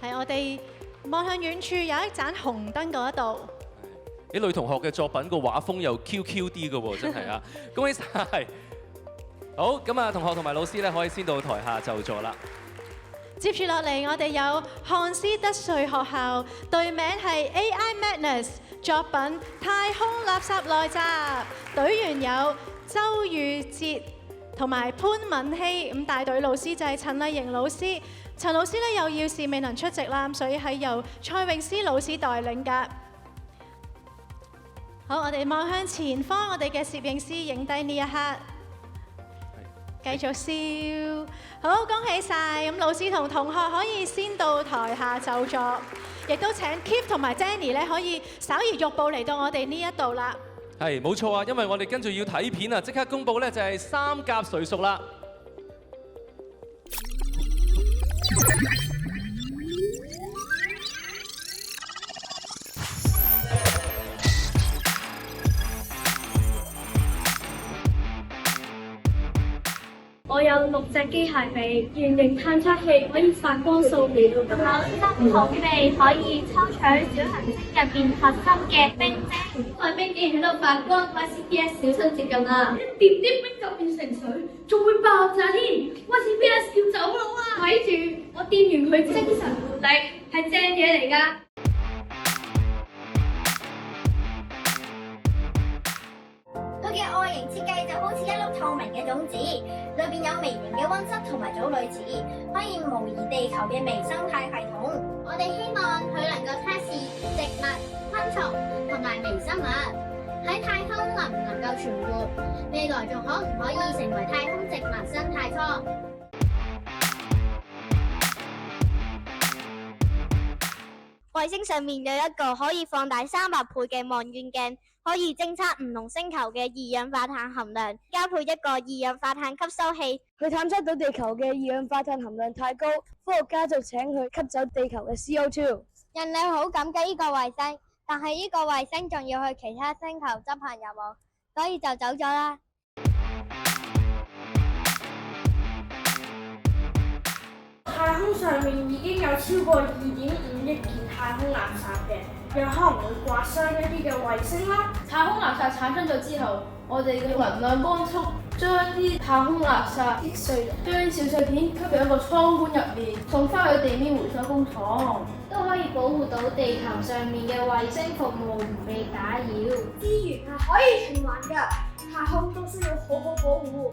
係我哋望向遠處有一盞紅燈嗰一度。
啲女同學嘅作品個畫風又 QQ 啲嘅喎，真係啊！恭喜晒！好，咁啊，同學同埋老師咧可以先到台下就座啦。
接住落嚟，我哋有漢斯德瑞學校，隊名係 AI Madness， 作品《太空垃圾來襲》，隊員有周宇哲同埋潘敏希，咁帶隊老師就係陳麗瑩老師。陳老師咧有要事未能出席啦，所以係由蔡詠詩老師代領㗎。好，我哋望向前方，我哋嘅攝影師影低呢一刻，繼續笑。好，恭喜晒！咁老師同同學可以先到台下就座，亦都請 Keith 同埋 Jenny 咧可以稍移玉步嚟到我哋呢一度啦。
係冇錯啊，因為我哋跟住要睇片啊，即刻公佈咧就係三甲誰屬啦。
我有6隻機械臂，圓形探測器可以發光掃描，有深土地可以抽取小行星入邊核心嘅冰晶。塊冰竟然喺度發光，YCPS 小心接近啦！一掂啲冰就變成水，仲會爆炸添！YCPS 要走佬啊！睇住，我掂完佢精神活力，係正嘢嚟㗎。
佢嘅外形設計就好似一粒透明嘅種子，裏邊有微型嘅溫室同埋藻類子，可以模擬地球嘅微生態系統。我哋希望佢能夠測試植物、昆蟲同埋微生物喺太空能唔能夠存活，未來仲可唔可以成為太空殖民生態艙。
衛星上面有一個可以放大300倍嘅望遠鏡，可以偵測唔同星球嘅二氧化碳含量，加配一個二氧化碳吸收器，
佢探測到地球嘅二氧化碳含量太高，科學家就請佢吸走地球嘅 CO2。
人類好感激呢個衛星，但係呢個衛星仲要去其他星球執行任務，所以就走咗啦。
太太空上面已經有超過2.5億件太空垃圾嘅，有可能會刮傷一啲嘅衛星啦。
太空垃圾產生咗之後，我哋嘅能量光速將啲太空垃圾擊碎，將啲小碎片吸入一個倉管入面，送翻去地面回收工廠，
都可以保護到地球上面嘅衛星服務唔被打擾。
資源係可以循環㗎，太空都需要好好保護。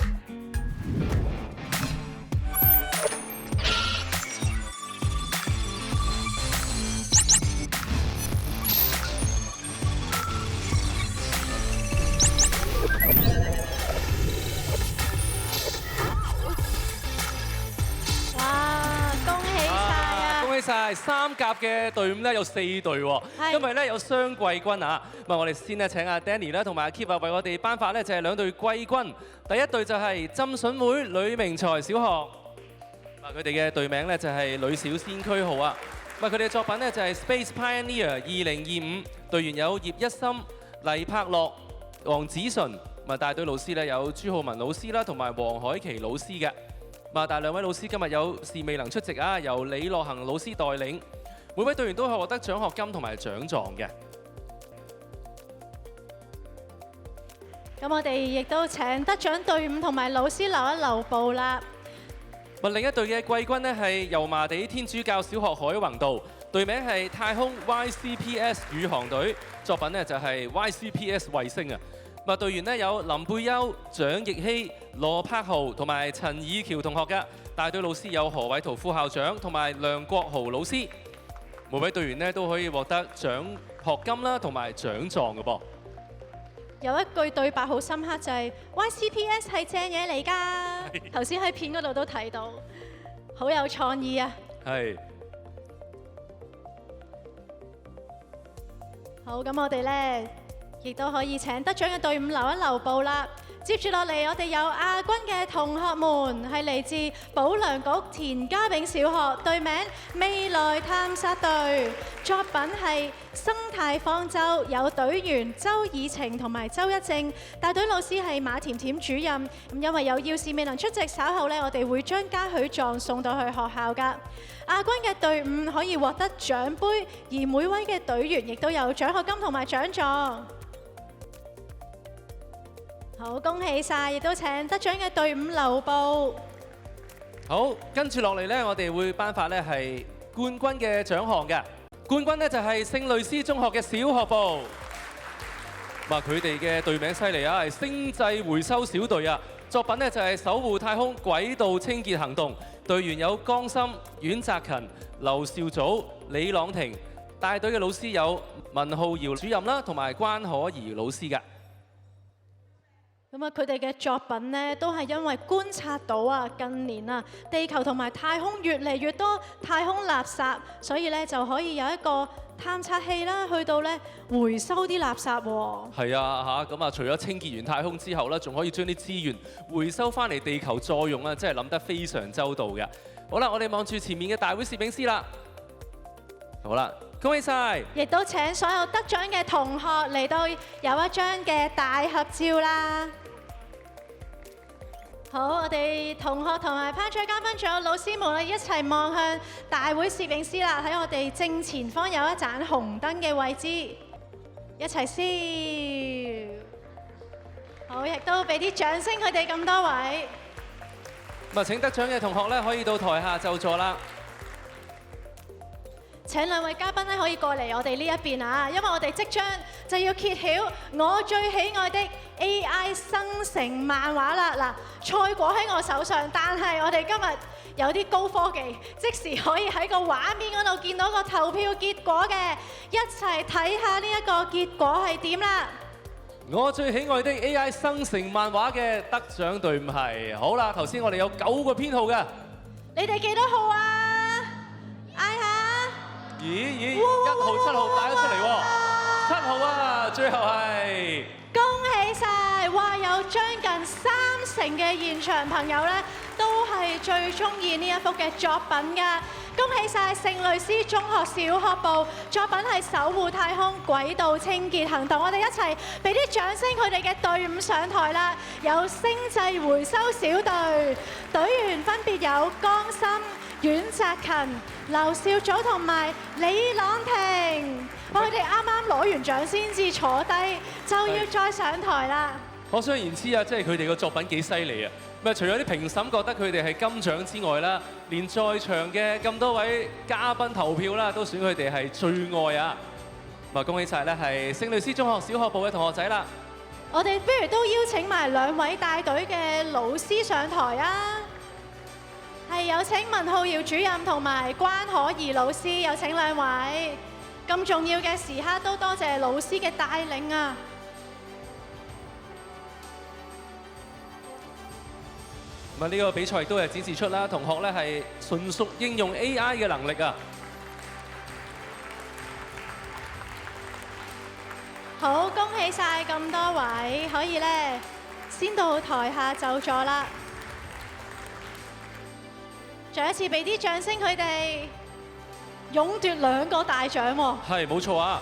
晒三甲嘅隊伍咧有4隊喎，因為咧有雙季軍啊！咁啊，我哋先咧請阿 Danny 啦同埋阿 Keep 啊為我哋頒發咧就係2隊季軍。第一隊就係浸信會呂明才小學，佢哋嘅隊名咧就係呂小先驅號啊！佢哋嘅作品咧就係 Space Pioneer 2025，隊員有葉一心、黎柏樂、黃子純，帶隊老師咧有朱浩文老師啦同埋黃海琪老師嘅。但係2位老師今日有事未能出席啊，由李樂恒老師代領。每位隊員都係獲得獎學金同埋獎狀嘅。
咁我哋亦都請得獎隊伍同埋老師留一留步啦。
另一隊嘅季軍呢係油麻地天主教小學海泓道，隊名係太空 YCPS 宇航隊，作品呢就係 YCPS 衛星啊。隊員呢有林貝優、蔣奕希、羅柏豪同埋陳以喬同學嘅，帶隊老師有何偉圖副校長同埋梁國豪老師。每位隊員呢都可以獲得獎學金啦同埋獎狀嘅噃。
有一句對白好深刻就係 YCPS 係正嘢嚟㗎，頭先喺片嗰度都睇到，好有創意啊！
係。
好，咁我哋呢，亦都可以請得獎嘅隊伍留一留步啦。接住落嚟，我哋有亞軍嘅同學們係嚟自保良局田家炳小學，隊名未來探索隊，作品係生態方舟，有隊員周以晴同埋周一正，帶隊老師係馬甜甜主任。咁因為有要事未能出席，稍後呢，我哋會將嘉許狀送到去學校㗎。亞軍嘅隊伍可以獲得獎杯，而每位嘅隊員亦都有獎學金同埋獎狀。好，恭喜晒，亦都請得獎嘅隊伍留步。
好，跟住落嚟呢，我哋會頒發呢係冠軍嘅獎項嘅。冠軍呢就係聖類斯中學嘅小學部。佢哋嘅隊名犀利啊，係星際回收小隊啊。作品呢就係守護太空軌道清潔行動。隊員有江森、阮澤勤、劉少祖、李朗廷。帶隊嘅老師有文浩堯主任啦，同埋關可兒老師嘅。
咁啊，佢哋嘅作品呢，都係因為觀察到啊，近年啊，地球同埋太空越嚟越多太空垃圾，所以咧就可以有一個探測器啦，去到咧回收啲垃圾喎。
係啊，嚇咁啊，除咗清潔完太空之後咧，仲可以將啲資源回收翻嚟地球再用啊，真係諗得非常周到嘅。好啦，我哋望住前面嘅大會攝影師啦。好啦，恭喜晒！
亦都請所有得獎嘅同學嚟到有一張嘅大合照啦。好，我哋同學同埋頒獎嘉賓仲有老師們一齊望向大會攝影師啦。喺我哋正前方有一盞紅燈嘅位置，一齊笑。好，亦都俾啲掌聲佢哋咁多位。
咁啊，請得獎嘅同學咧可以到台下就座啦。
請兩位嘉賓咧可以過嚟我哋呢一邊啊，因為我哋即將就要揭曉我最喜愛的 AI 生成漫畫啦！嗱，賽果喺我手上，但係我哋今日有啲高科技，即時可以喺個畫面嗰度見到個投票結果嘅，一齊睇下呢一個結果係點啦！
我最喜愛的 AI 生成漫畫嘅得獎隊伍係，好啦，頭先我哋有9個編號嘅，
你哋幾多號啊？嗌下！
咦，1號、7號帶咗出嚟喎，7號啊，最後係
恭喜晒！哇，有將近30%嘅現場朋友咧，都係最中意呢一幅嘅作品㗎。恭喜晒聖類斯中學小學部，作品係守護太空軌道清潔行動。我哋一齊俾啲掌聲，佢哋嘅隊伍上台啦！有星際回收小隊，隊員分別有江森、阮澤勤、劉少祖同埋李朗婷。佢哋啱啱攞完獎先至坐低，就要再上台啦。
可想而知啊，即係佢哋個作品幾犀利啊！咪除咗啲評審覺得佢哋係金獎之外啦，連在場嘅咁多位嘉賓投票啦，都選佢哋係最愛啊！咁啊，恭喜晒咧係聖類斯中學小學部嘅同學仔啦！
我哋不如都邀請埋兩位帶隊嘅老師上台啊！係有請文浩瑤主任同埋關可怡老師，有請兩位。咁重要嘅時刻都多謝老師嘅帶領啊！
咁啊，呢個比賽亦都係展示出啦，同學咧係純屬應用 AI 嘅能力啊！
好，恭喜晒咁多位，可以咧先到台下就座啦。再一次俾啲掌聲佢哋，勇奪2個大獎喎。
係冇錯啊！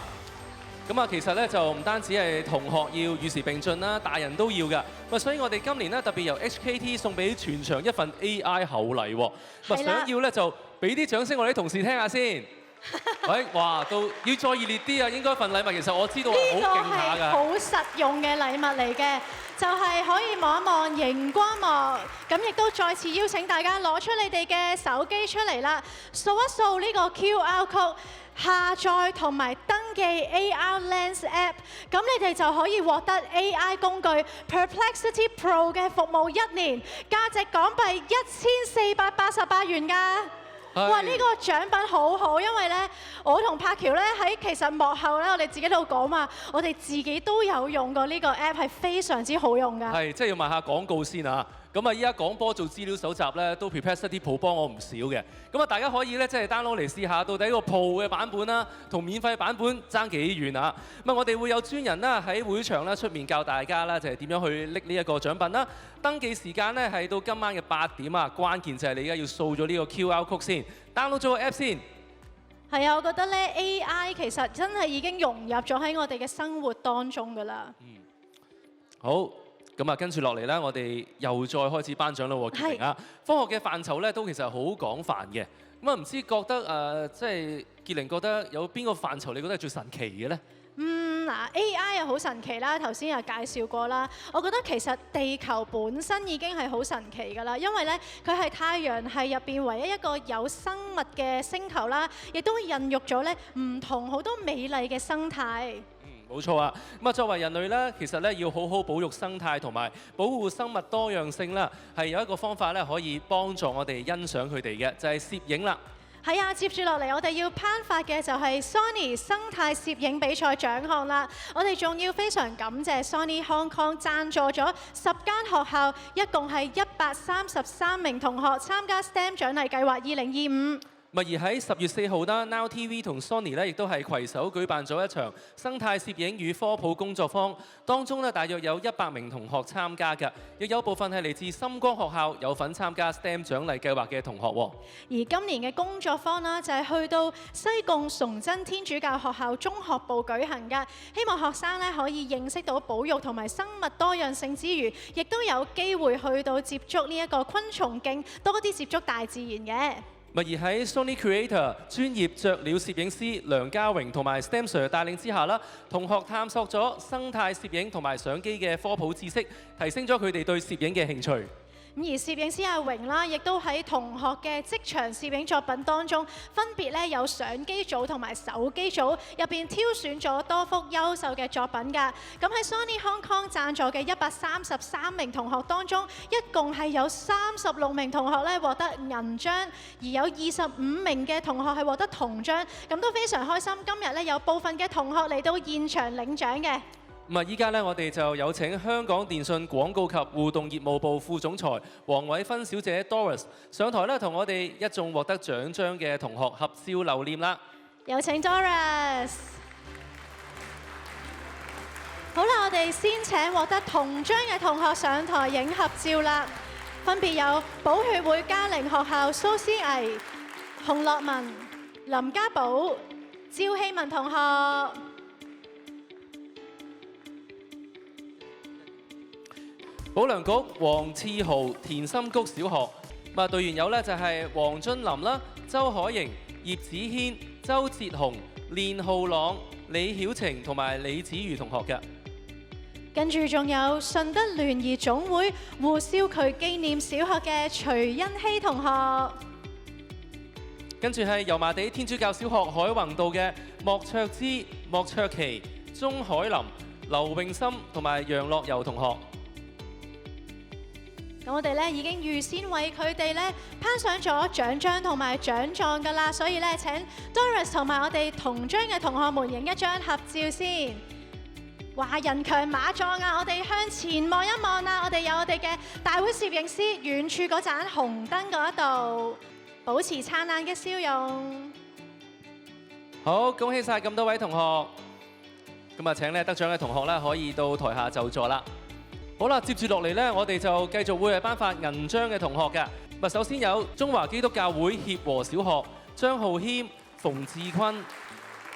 咁啊，其實咧就唔單止係同學要與時並進啦，大人都要㗎。咁所以我哋今年咧特別由 HKT 送俾全場一份 AI 厚禮喎。咁想要咧就俾啲掌聲我哋啲同事聽下先。喂，哇，到要再熱烈啲啊！應該份禮物其實我知道係好勁下㗎。
呢個係好實用嘅禮物嚟嘅，就係可以望一望熒光幕。咁亦都再次邀請大家攞出你哋嘅手機出嚟啦，掃一掃呢個 QR code。下載同埋登記 AR Lens App， 咁你哋就可以獲得 AI 工具 Perplexity Pro 嘅服務1年，價值港幣1488元㗎。哇！呢個獎品好好，因為咧，我同柏喬咧喺其實幕後咧，我哋自己度講話，我哋自己都有用過呢個 app， 係非常之好用㗎。
係，即係要賣下廣告先啊！咁啊，依家廣播做資料搜集咧，都 Perplexity Pro 幫我唔少嘅。咁啊，大家可以咧即係 download 嚟試下，到底個 Pro 嘅版本啦，同免費版本爭幾遠啊？咁啊，我哋會有專人啦喺會場啦出面教大家啦，就係點樣去拎呢一個獎品啦。登記時間咧係到今晚嘅8點啊，關鍵就係你而家要掃咗呢個 QR code 先 ，download 咗個 app 先。
係啊，我覺得咧 AI 其實真係已經融入咗喺我哋嘅生活當中㗎啦。
好。咁啊，跟住落嚟咧，我哋又再開始頒獎啦喎，傑明啊！科學嘅範疇咧，都其實好廣泛嘅。咁啊，唔知覺得即係傑玲覺得有邊個範疇你覺得係最神奇嘅咧？
嗱 AI 又好神奇啦，頭先又介紹過啦。我覺得其實地球本身已經係好神奇㗎啦，因為咧佢係太陽系入邊唯一一個有生物嘅星球啦，亦都孕育咗咧唔同好多美麗嘅生態。
冇錯啊！咁啊，作為人類咧，其實咧要好好保育生態同埋保護生物多樣性啦，係有一個方法咧可以幫助我哋欣賞佢哋嘅，就係攝影啦。
係啊，接住落嚟我哋要頒發嘅就係 Sony 生態攝影比賽獎項啦。我哋仲要非常感謝 Sony Hong Kong 贊助咗10間學校，一共係133名同學參加 STEM 獎勵計劃2025。
而喺10月4號啦 ，Now TV 同 Sony 咧亦都係攜手舉辦咗一場生態攝影與科普工作坊，當中咧大約有100名同學參加嘅，亦有部分係嚟自深光學校有份參加 STEM 獎勵計劃嘅同學。
而今年嘅工作坊啦，就係去到西貢崇真天主教學校中學部舉行嘅，希望學生咧可以認識到保育同埋生物多樣性之餘，亦都有機會去到接觸呢一個昆蟲徑，多啲接觸大自然嘅。
而喺 Sony Creator 專業雀鳥攝影師梁家榮同埋 STEM Sir 帶領之下啦，同學探索咗生態攝影同埋相機嘅科普知識，提升咗佢哋對攝影嘅興趣。
而攝影師阿榮啦，亦都喺同學嘅職場攝影作品當中，分別咧有相機組同埋手機組入邊挑選咗多幅優秀嘅作品㗎。咁喺 Sony Hong Kong 贊助嘅133名同學當中，一共係有36名同學咧獲得銀獎，而有25名嘅同學係獲得銅獎。咁都非常開心，今日咧有部分嘅同學嚟到現場領獎嘅。
咁啊，依家咧，我哋就有請香港電訊廣告及互動業務部副總裁黃偉芬小姐 Doris 上台咧，同我哋一眾獲得獎章嘅同學合照留念啦。
有請 Doris。好啦，我哋先請獲得銅章嘅同學上台影合照啦。分別有寶血會嘉寧學校蘇思毅、洪樂文、林家寶、趙希文同學。
保良局黃賜豪田心谷小學咁啊，隊員有咧就係黃俊霖啦、周海瑩、葉子軒、周哲雄、練浩朗、李曉晴同埋李子瑜同學嘅。
跟住仲有順德聯誼總會胡少渠紀念小學嘅徐欣希同學。
跟住係油麻地天主教小學海泓道嘅莫卓之、莫卓琪、鐘海林、劉永森同埋楊樂柔同學。
咁我哋咧已經預先為佢哋咧頒上咗獎章同埋獎狀㗎啦，所以咧請 Doris 同埋我哋同章嘅同學們影一張合照先。哇！人強馬壯啊！我哋向前望一望啊！我哋有我哋嘅大會攝影師，遠處嗰盞紅燈嗰度，保持燦爛嘅笑容。
好，恭喜晒咁多位同學。咁啊，請咧得獎嘅同學咧可以到台下就座啦。好啦，接住落嚟咧，我哋就繼續會係頒發銀章嘅同學嘅。咁首先有中華基督教會協和小學張浩謙、馮志坤；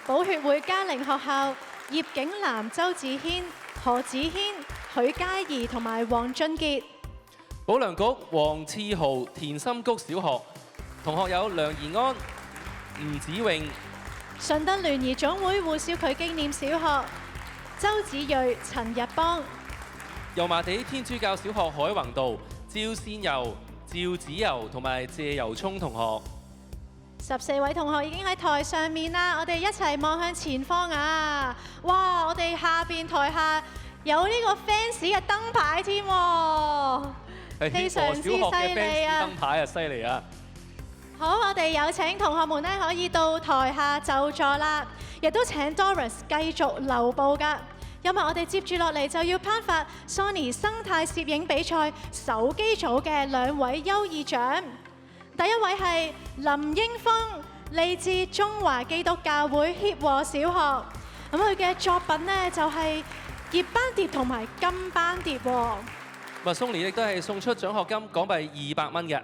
寶血會嘉陵學校葉景南、周子軒、何子軒、許嘉怡同埋黃俊傑；
保良局黃賜豪田心谷小學同學有梁怡安、吳子穎；
順德聯誼總會胡少渠紀念小學周子睿、陳日邦；
油麻地天主教小學海泓道趙善柔、趙子柔同埋謝游聰同學。
14位同學已經喺台上面啦，我哋一齊望向前方啊！哇，我哋下邊台下有呢個 fans 嘅燈牌添喎，非常之犀利啊！
燈牌啊，犀利啊！
好，我哋有請同學們咧可以到台下就座啦，亦都請 Doris 繼續留步㗎，因為我哋接住落嚟就要頒發 Sony 生態攝影比賽手機組嘅2位優異獎。第一位係林英峰，嚟自中華基督教會協和小學。咁佢嘅作品呢，就係葉斑蝶同埋金斑蝶喎。
咁啊，Sony 亦都係送出獎學金港幣200蚊嘅。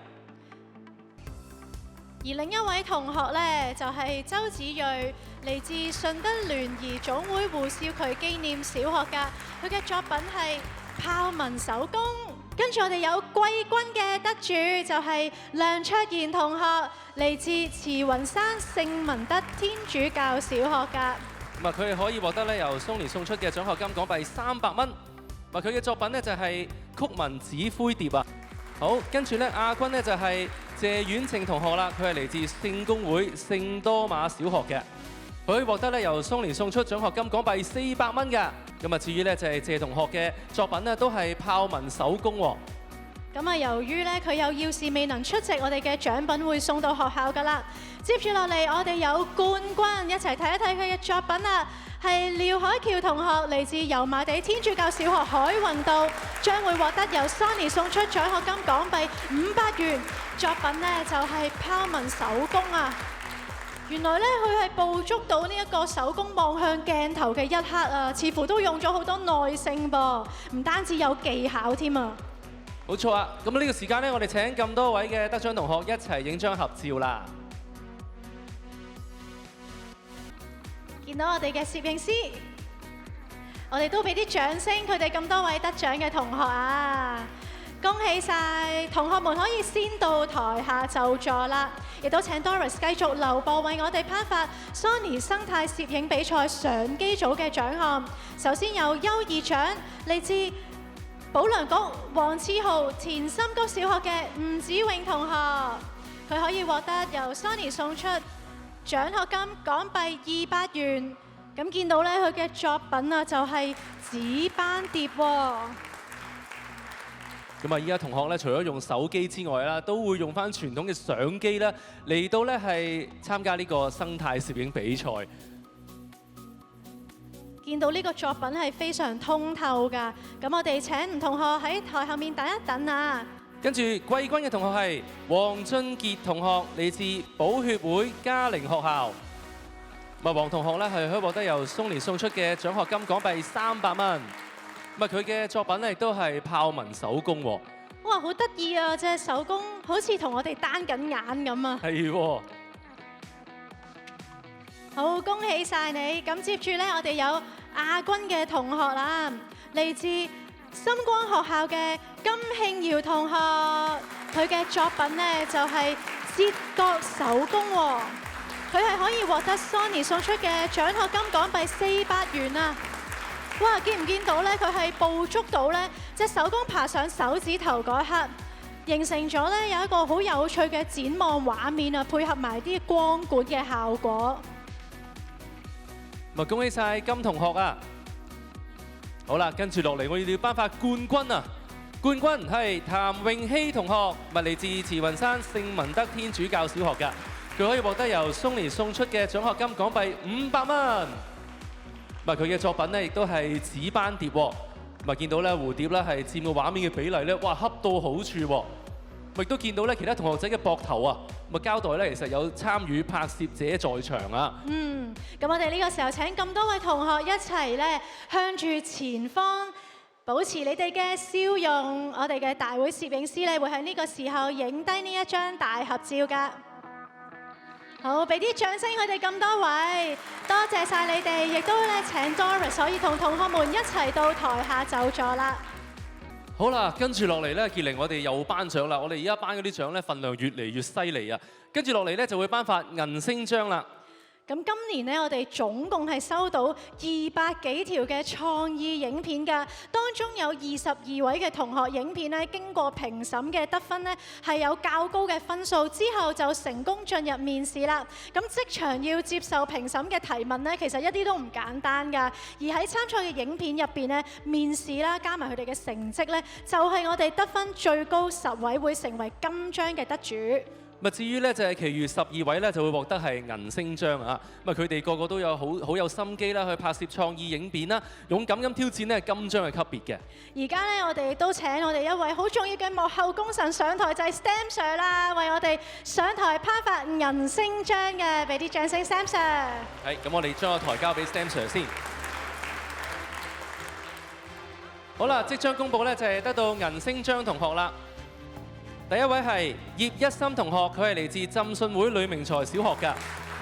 而另一位同學呢，就係周子睿，嚟自順德聯誼總會胡少渠紀念小學㗎。佢嘅作品係豹紋手工。跟住我哋有季軍嘅得主就係梁卓賢同學，嚟自慈雲山聖文德天主教小學㗎。
咁啊，佢哋可以獲得咧由 Sony 送出嘅獎學金港幣300蚊。咁佢嘅作品呢，就係曲紋紙灰蝶啊。好，跟住咧亞軍呢，就係謝婉晴同學啦，佢係嚟自聖公會聖多馬小學嘅。佢可以獲得咧由 Sony 送出獎學金港幣400蚊㗎。咁啊，至於咧就係謝同學嘅作品呢，都係豹紋手工喎。
咁啊，由於咧佢有要事未能出席，我哋嘅獎品會送到學校㗎啦。接住落嚟，我哋有冠軍，一齊睇一睇佢嘅作品啊！係廖海橋同學，嚟自油麻地天主教小學海泓道，將會獲得由 Sony 送出獎學金港幣500元。作品呢，就係豹紋手工啊！原來咧，佢係捕捉到呢一個手工望向鏡頭嘅一刻啊，似乎都用咗好多耐性噃，唔單止有技巧添啊！
冇錯啊！咁呢個時間咧，我哋請咁多位嘅得獎同學一齊影張合照啦。
見到我哋嘅攝影師，我哋都俾啲掌聲，佢哋咁多位得獎嘅同學啊！恭喜晒同學們可以先到台下就座啦，亦都請 Doris 繼續留步為我哋頒發 Sony 生態攝影比賽相機組嘅獎項。首先有優異獎，嚟自保良局黃賜豪田心谷小學嘅吳子穎同學，佢可以獲得由 Sony 送出獎學金港幣200元。咁見到咧，佢嘅作品啊就係紙斑蝶喎。
咁啊，依家同學咧，除咗用手機之外啦，都會用翻傳統嘅相機啦，嚟到咧係參加呢個生態攝影比賽。
見到呢個作品係非常通透㗎，咁我哋請吳同學喺台後面等一等啊。
跟住季軍嘅同學係黃俊傑同學，嚟自寶血會嘉陵學校。咁啊，黃同學咧係可以獲得由 Sony 送出嘅獎學金港幣300蚊。咁啊，佢嘅作品咧亦都係豹紋手工喎。
哇，好得意啊！隻手工好似同我哋單緊眼咁啊。
係喎。
好，恭喜晒你！咁接住咧，我哋有亞軍嘅同學啦，嚟自深光學校嘅金慶堯同學，佢嘅作品呢就係節角手工喎，佢係可以獲得 Sony 送出嘅獎學金港幣400元啊！哇，見唔見到呢？佢係捕捉到呢隻手工爬上手指頭嗰一刻，形成咗呢有一個好有趣嘅展望畫面啊，配合埋啲光管嘅效果。
咪恭喜晒金同學啊！好啦，跟住落嚟我要頒發冠軍啊！冠軍係譚詠希同學，咪嚟自慈雲山聖文德天主教小學㗎，佢可以獲得由 Sony 送出嘅獎學金港幣500蚊。咪佢嘅作品咧，亦都係紙斑蝶喎。咪見到咧蝴蝶咧係佔個畫面嘅比例咧，哇恰到好處喎。咪亦都見到咧其他同學仔嘅膊頭啊，咪交代咧其實有參與拍攝者在場啊。
咁我哋呢個時候請咁多位同學一齊咧向住前方保持你哋嘅笑容，我哋嘅大會攝影師咧會喺呢個時候影低呢一張大合照㗎。好，俾啲掌聲佢哋咁多位，多謝晒你哋，亦都咧請 Doris 可以同同學們一齊到台下就座啦。
好啦，跟住落嚟咧，傑玲我哋又頒獎啦。我哋而家頒嗰啲獎咧份量越嚟越犀利啊！跟住落嚟咧就會頒發銀星獎啦。咁今年呢，我哋總共係收到200幾條嘅創意影片㗎，當中有22位嘅同學影片咧經過評審嘅得分呢係有較高嘅分數，之後就成功進入面試啦。咁即場要接受評審嘅提問呢，其實一啲都唔簡單㗎。而喺參賽嘅影片入邊呢，面試啦加埋佢哋嘅成績呢，就係我哋得分最高10位會成為金獎嘅得主。咪至於咧就係其餘12位咧就會獲得係銀星獎啊！咪佢哋個個都有好有心機啦，去拍攝創意影片啦，勇敢咁挑戰咧金獎嘅級別嘅。而家咧我哋都請我哋一位好重要嘅幕後功臣上台，就係 Sam Sir 啦，為我哋上台頒發銀星獎嘅，俾啲掌聲 Sam Sir。係，咁我哋將個台交俾 Sam Sir 先。好啦，即將公佈咧就係得到銀星獎同學啦。第一位係葉一心同學，佢係嚟自浸信會呂明才小學㗎。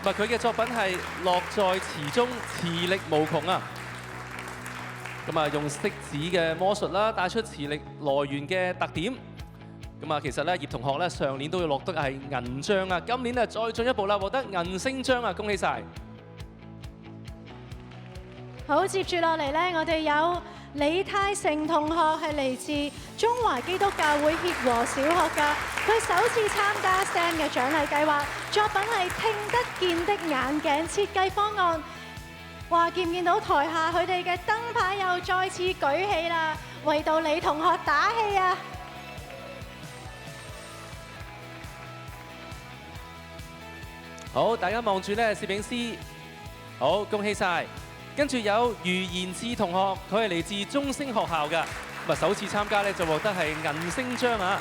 佢嘅作品係樂在詞中，詞力無窮啊！用色紙嘅魔術啦，帶出詞力來源嘅特點。其實咧葉同學咧上年都要落得係銀獎啊，今年咧再進一步啦，獲得銀星獎啊！恭喜晒！好，接住落嚟咧，我哋有李泰成同學係嚟自中華基督教會協和小學㗎，佢首次參加 STEM 嘅獎勵計劃，作品係聽得見的眼鏡設計方案。哇！見唔見到台下佢哋嘅燈牌又再次舉起啦，為到李同學打氣啊！好，大家望住咧攝影師，好，恭喜晒！跟住有余賢志同學，佢係嚟自中升學校㗎，首次參加咧就獲得係銀星獎啊！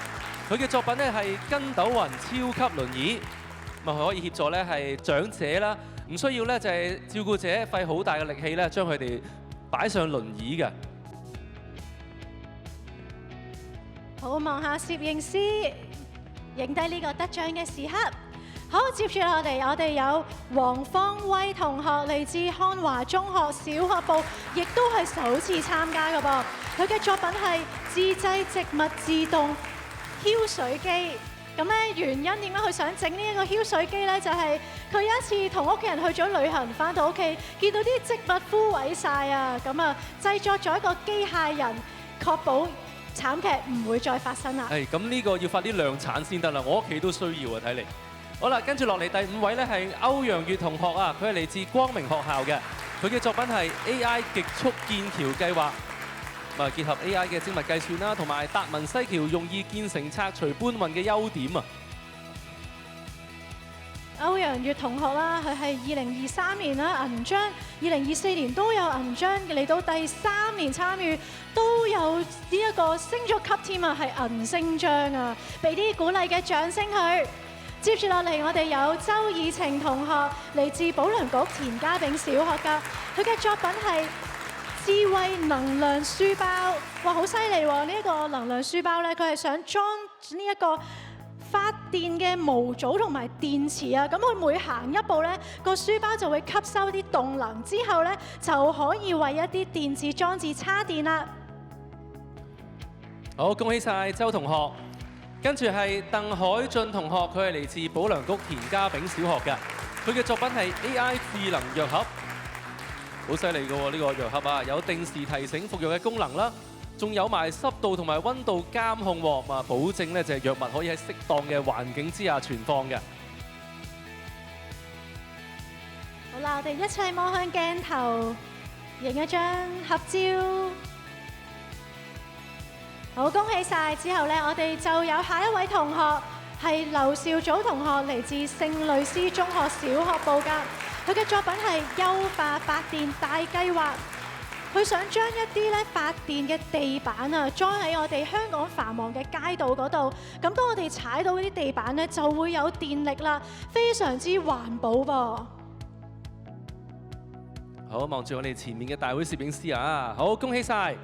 佢嘅作品咧係筋斗雲超級輪椅，佢可以協助咧係長者啦，唔需要咧就係照顧者費好大嘅力氣咧，將佢哋擺上輪椅嘅。好，望下攝影師，影低呢個得獎嘅時刻。好，接住我哋有黃方威同學，嚟自漢華中學小學部，亦都係首次參加嘅噃。佢嘅作品係自製植物自動澆水機。咁咧原因點解佢想整呢一個澆水機呢？就係佢有一次同屋企人去咗旅行，翻到屋企見到啲植物枯萎晒啊，製作咗一個機械人，確保慘劇唔會再發生啦。咁呢個要快啲量產先得啦，我屋企都需要啊，睇嚟。好啦，跟住落嚟第5位咧係歐陽月同學啊，佢係嚟自光明學校嘅，佢嘅作品係 AI 極速建橋計劃，結合 AI 嘅精密計算啦，同埋達文西橋容易建成拆除搬運嘅優點啊。歐陽月同學啦，佢係2023年啦銀獎，2024年都有銀獎，嚟到第3年參與都有呢一個升咗級添啊，係銀星獎啊，俾啲鼓勵嘅掌聲佢。接住落嚟，我哋有周以晴同學，嚟自保良局田家炳小學㗎。佢嘅作品係智慧能量書包，哇，好犀利喎！呢一個能量書包咧，佢係想裝呢一個發電嘅模組同埋電池啊。咁佢每行一步咧，個書包就會吸收啲動能，之後咧就可以為一啲電子裝置叉電啦。好，恭喜晒周同學。跟住係鄧海俊同學，佢係嚟自保良局田家炳小學嘅，佢嘅作品係 AI 智能藥盒，好犀利嘅喎呢個藥盒啊，有定時提醒服藥嘅功能啦，仲有埋濕度同埋溫度監控喎，保證呢就係藥物可以喺適當嘅環境之下存放嘅。
好啦，我哋一齊望向鏡頭，影一張合照。好，恭喜晒！之後呢，我哋就有下一位同學係劉兆祖同學，嚟自聖類斯中學小學部㗎。佢嘅作品係優化發電大計劃。佢想將一啲咧發電嘅地板啊，裝喺我哋香港繁忙嘅街道嗰度。咁當我哋踩到嗰啲地板呢，就會有電力啦，非常之環保噃。
好，望住我哋前面嘅大會攝影師啊！好，恭喜晒！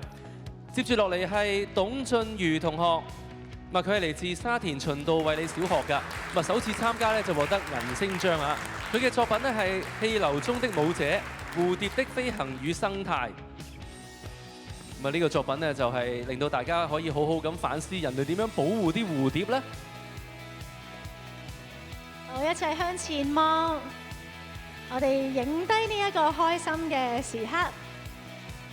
接住落嚟係董俊瑜同學，佢係嚟自沙田循道衛理小學㗎，首次參加咧就獲得銀星獎啊！佢嘅作品咧係氣流中的舞者、蝴蝶的飛行與生態。呢個作品咧就係令到大家可以好好咁反思人類點樣保護啲蝴蝶咧。
好，一齊向前望，我哋影低呢一個開心嘅時刻。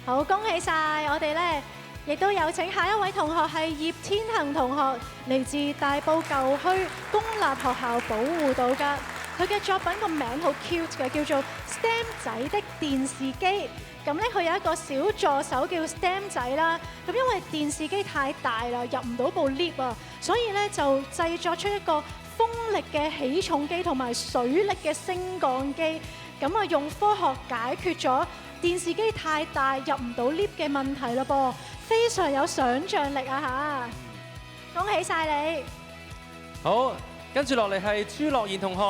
好，恭喜晒！我哋咧亦都有請下一位同學係葉天恒同學，嚟自大埔舊墟公立學校保護道㗎。佢嘅作品個名好 cute 嘅，叫做 STEM 仔的電視機。咁咧佢有一個小助手叫 STEM 仔啦。咁因為電視機太大啦，入唔到部 lift 啊，所以咧就製作出一個風力嘅起重機同埋水力嘅升降機。咁啊用科學解決咗電視機太大入唔到 lift 嘅問題咯噃，非常有想像力啊嚇！恭喜晒你！
好，跟住落嚟係朱樂賢同學，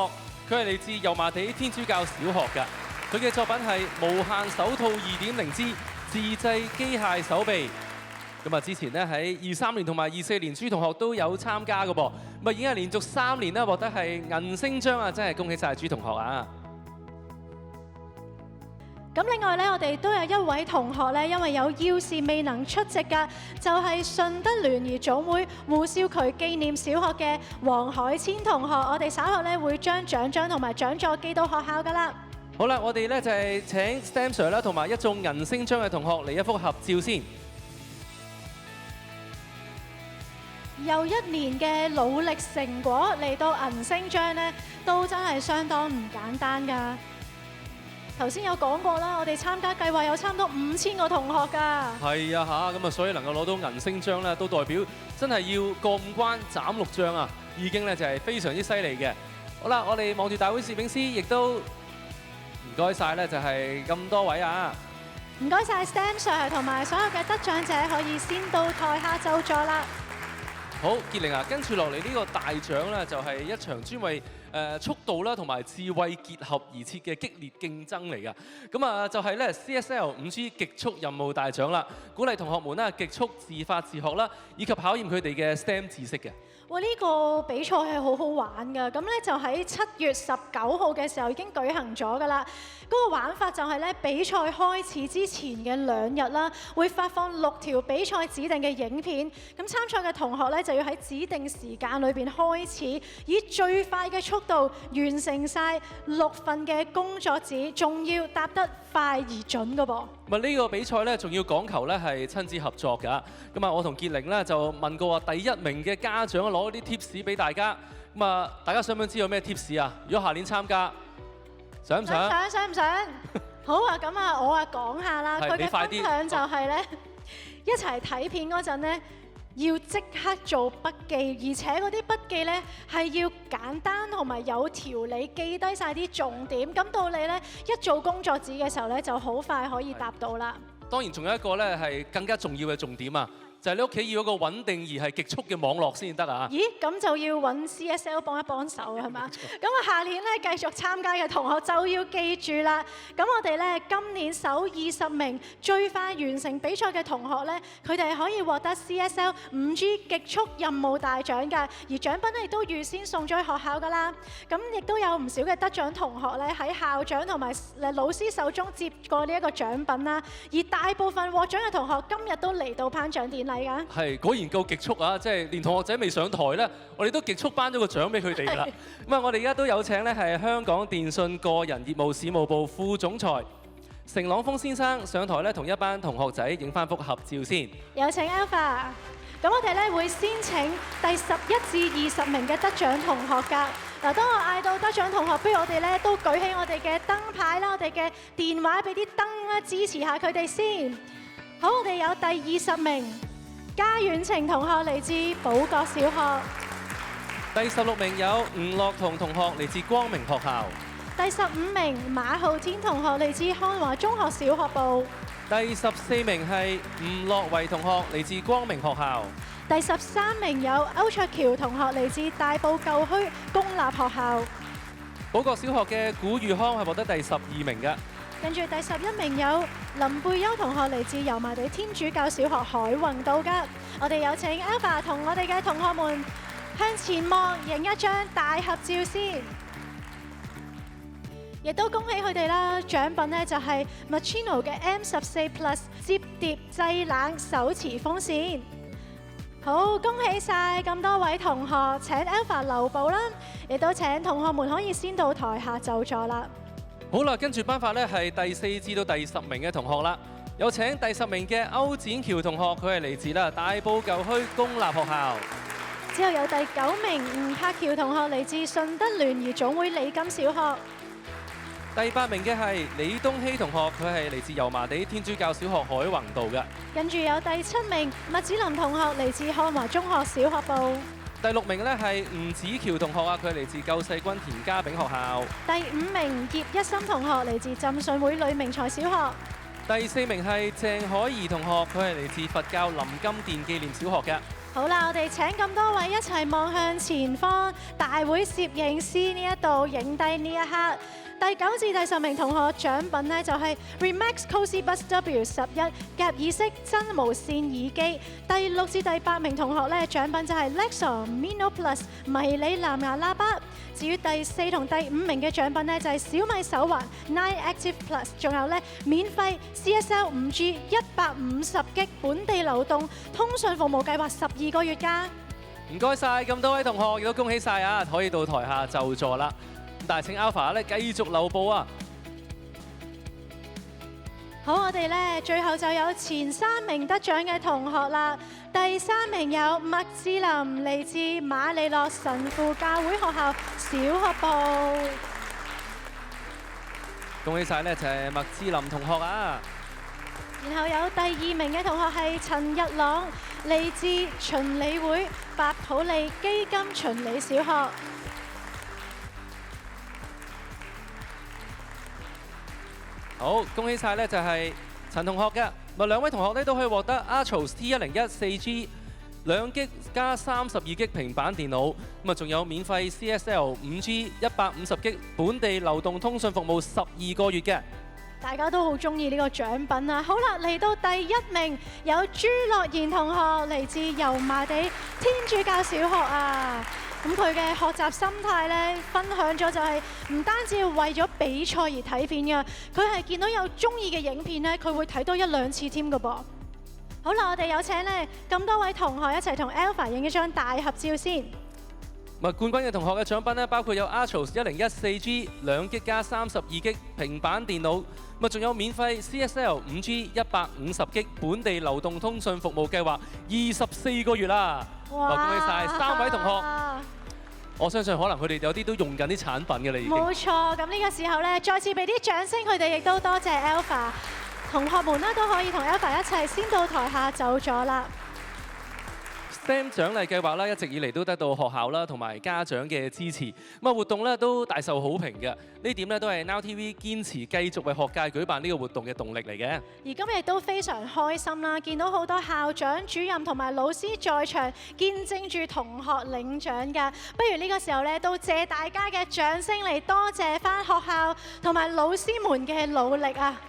佢係嚟自油麻地天主教小學㗎。佢嘅作品係無限手套2.0之自製機械手臂。之前咧喺23年同埋24年朱同學都有參加嘅噃，已經係連續3年啦獲得係銀星獎啊！真係恭喜晒朱同學啊！
咁另外咧，我哋都有一位同學咧，因為有要事未能出席㗎，就係順德聯誼總會胡少渠紀念小學嘅黃海千同學。我哋稍後咧會將獎章同埋獎座寄到學校㗎啦。
好啦，我哋咧就係請 STEM Sir 啦，同埋一眾銀星獎嘅同學嚟一幅合照先。
又一年嘅努力成果嚟到銀星獎呢，都真係相當唔簡單㗎。頭先有講過啦，我哋參加計劃有差唔多5000個同學㗎。係
啊嚇，所以能夠攞到銀星獎咧，都代表真係要過5關斬6將啊，已經咧就係非常之犀利嘅。好啦，我哋望住大會攝影師，亦都唔該晒咧，就係咁多位啊。
唔該晒 STEM Sir 同埋所有嘅得獎者，可以先到台下就座啦。
好，潔玲啊，跟住落嚟呢個大獎咧，就係一場專為速度啦同埋智慧結合而設嘅激烈競爭嚟㗎。咁就係咧 CSL 5G 極速任務大獎啦，鼓勵同學們咧極速自發自學啦，以及考驗佢哋嘅 STEM 知識嘅。
哇！呢個比賽係好好玩㗎，咁咧就喺7月19號嘅時候已經舉行咗㗎啦。嗰個玩法就係咧，比賽開始之前嘅2日啦，會發放6條比賽指定嘅影片。咁參賽嘅同學咧就要喺指定時間裏邊開始，以最快嘅速度完成晒6份嘅工作紙，仲要答得快而準㗎噃。
呢個比賽咧，仲要講求咧係親子合作㗎。我同潔玲咧就問過第1名嘅家長攞啲 tips 俾大家。大家想唔想知道咩 tips 啊？如果下年參加，想唔想？
想唔想？好啊，我講下啦。佢嘅分享就係咧，一齊睇片嗰陣咧，要即刻做筆記，而且嗰啲筆記咧係要簡單同埋有條理，記低晒啲重點。咁到你咧一做工作紙嘅時候咧，就好快可以答到啦。當然，仲有一個咧係更加重要嘅重點啊！就係你屋企要一個穩定而係極速嘅網絡先得啊！咦，咁就要揾 CSL 幫一幫手係嘛？咁下年咧繼續參加嘅同學就要記住啦。咁我哋咧今年首20名最快完成比賽嘅同學咧，佢哋可以獲得 CSL 5G 極速任務大獎㗎，而獎品咧亦都預先送咗去學校㗎啦。咁亦都有唔少嘅得獎同學咧喺校長同埋老師手中接過呢一個獎品啦。而大部分獲獎嘅同學今日都嚟到頒獎典禮㗎。
係果然夠極速啊！即係連同學仔未上台咧，我哋都極速頒咗個獎俾佢哋啦。咁啊，我哋而家都有請咧係香港電訊個人業務事務部副總裁成朗峰先生上台咧，同一班同學仔影翻幅合照先。
有請 Alpha。咁我哋咧會先請第11至20名嘅得獎同學㗎。嗱，當我嗌到得獎同學，不如我哋咧都舉起我哋嘅燈牌啦，我哋嘅電話俾啲燈啦，支持下佢哋先。好，我哋有第20名家遠晴同學嚟自寶覺小學。
第16名有吳樂彤同學嚟自光明學校。
第15名馬浩天同學嚟自漢華中學小學部。
第14名係吳樂維同學嚟自光明學校。
第13名有歐卓橋同學嚟自大埔舊墟公立學校。
寶覺小學嘅古裕康係獲得第12名嘅。
跟住第11名有林貝優同學嚟自油麻地天主教小學海泓道㗎。我哋有請 Alpha 同我哋嘅同學們向前望影一張大合照先。亦都恭喜佢哋啦！獎品呢就係 Machino 嘅 M14 Plus 摺疊製冷手持風扇。好，恭喜晒咁多位同學！請 Alpha 留步啦，亦都請同學們可以先到台下就座啦。
好啦，跟住頒發呢係第4至到第10名嘅同學啦。有請第10名嘅歐展橋同學，佢係嚟自啦大埔舊墟公立學校。
之後有第9名吳柏橋同學嚟自順德聯誼總會李金小學。
第8名嘅係李東希同學，佢係嚟自油麻地天主教小學海泓道嘅。
跟住有第7名麥子林同學嚟自漢華中學小學部。
第6名呢係吳子喬同學啊，佢係嚟自救世軍田家炳學校。
第5名葉一心同學嚟自浸信會呂明才小學。
第4名係鄭海怡同學，佢係嚟自佛教林金殿紀念小學嘅。
好啦，我哋請咁多位一齊望向前方，大會攝影師呢一度影低呢一刻。第9至第10名同學獎品呢就係 Remax Cozy Buds W11 夾耳式真無線耳機。第6至第8名同學呢獎品就係 Lexon Mino Plus 迷你藍牙喇叭。至於第4同第5名嘅獎品呢就係小米手環 Nine Active Plus， 仲有呢免費 CSL 5G 150G 本地流動通訊服務計劃12個月㗎。
唔該晒咁多位同學，亦都恭喜晒啊！可以到台下就座啦。但係請 Alpha 咧繼續留步啊！
好，我哋咧最後就有前3名得獎嘅同學啦。第3名有麥志林，嚟自馬利諾神父教會學校小學部。恭喜晒呢，就係麥志林同學啊！然後有第2名嘅同學係陳日朗，嚟自循理會白普利基金循理小學。
好，恭喜晒呢就係陳同學嘅，咪2位同學呢都可以獲得 Astros T101 4G 2G 加32G 平板電腦，咁啊仲有免費 CSL 5G 150G 本地流動通訊服務12個月嘅。
大家都好中意呢個獎品啊！好啦，嚟到第1名有朱樂賢同學，嚟自油麻地天主教小學啊！咁佢嘅學習心態咧，分享咗就係唔單止為咗比賽而睇片嘅，佢係見到有中意嘅影片咧，佢會睇多1、2次添㗎噃。好啦，我哋有請咧咁多位同學一齊同 Alpha 影一張大合照先。
冠軍嘅同學嘅獎品咧，包括有 Astros 101 4G 2G 加32G 平板電腦，仲有免費 CSL 5G 150G 本地流動通訊服務計劃24個月啦！哇！恭喜晒3位同學，我相信可能佢哋有啲都用緊啲產品嘅啦已經。
冇錯，咁呢個時候咧，再次俾啲掌聲，佢哋亦都多謝 Alpha 同學們啦，都可以同 Alpha 一齊先到台下就座啦。
STEM 獎勵計劃啦，一直以嚟都得到學校啦同埋家長嘅支持，咁啊活動咧都大受好評嘅。呢點咧都係 Now TV 堅持繼續為學界舉辦呢個活動嘅動力嚟嘅。
而今日亦都非常開心啦，見到好多校長、主任同埋老師在場，見證住同學領獎㗎。不如呢個時候咧，都借大家嘅掌聲嚟多謝返學校同埋老師們嘅努力啊！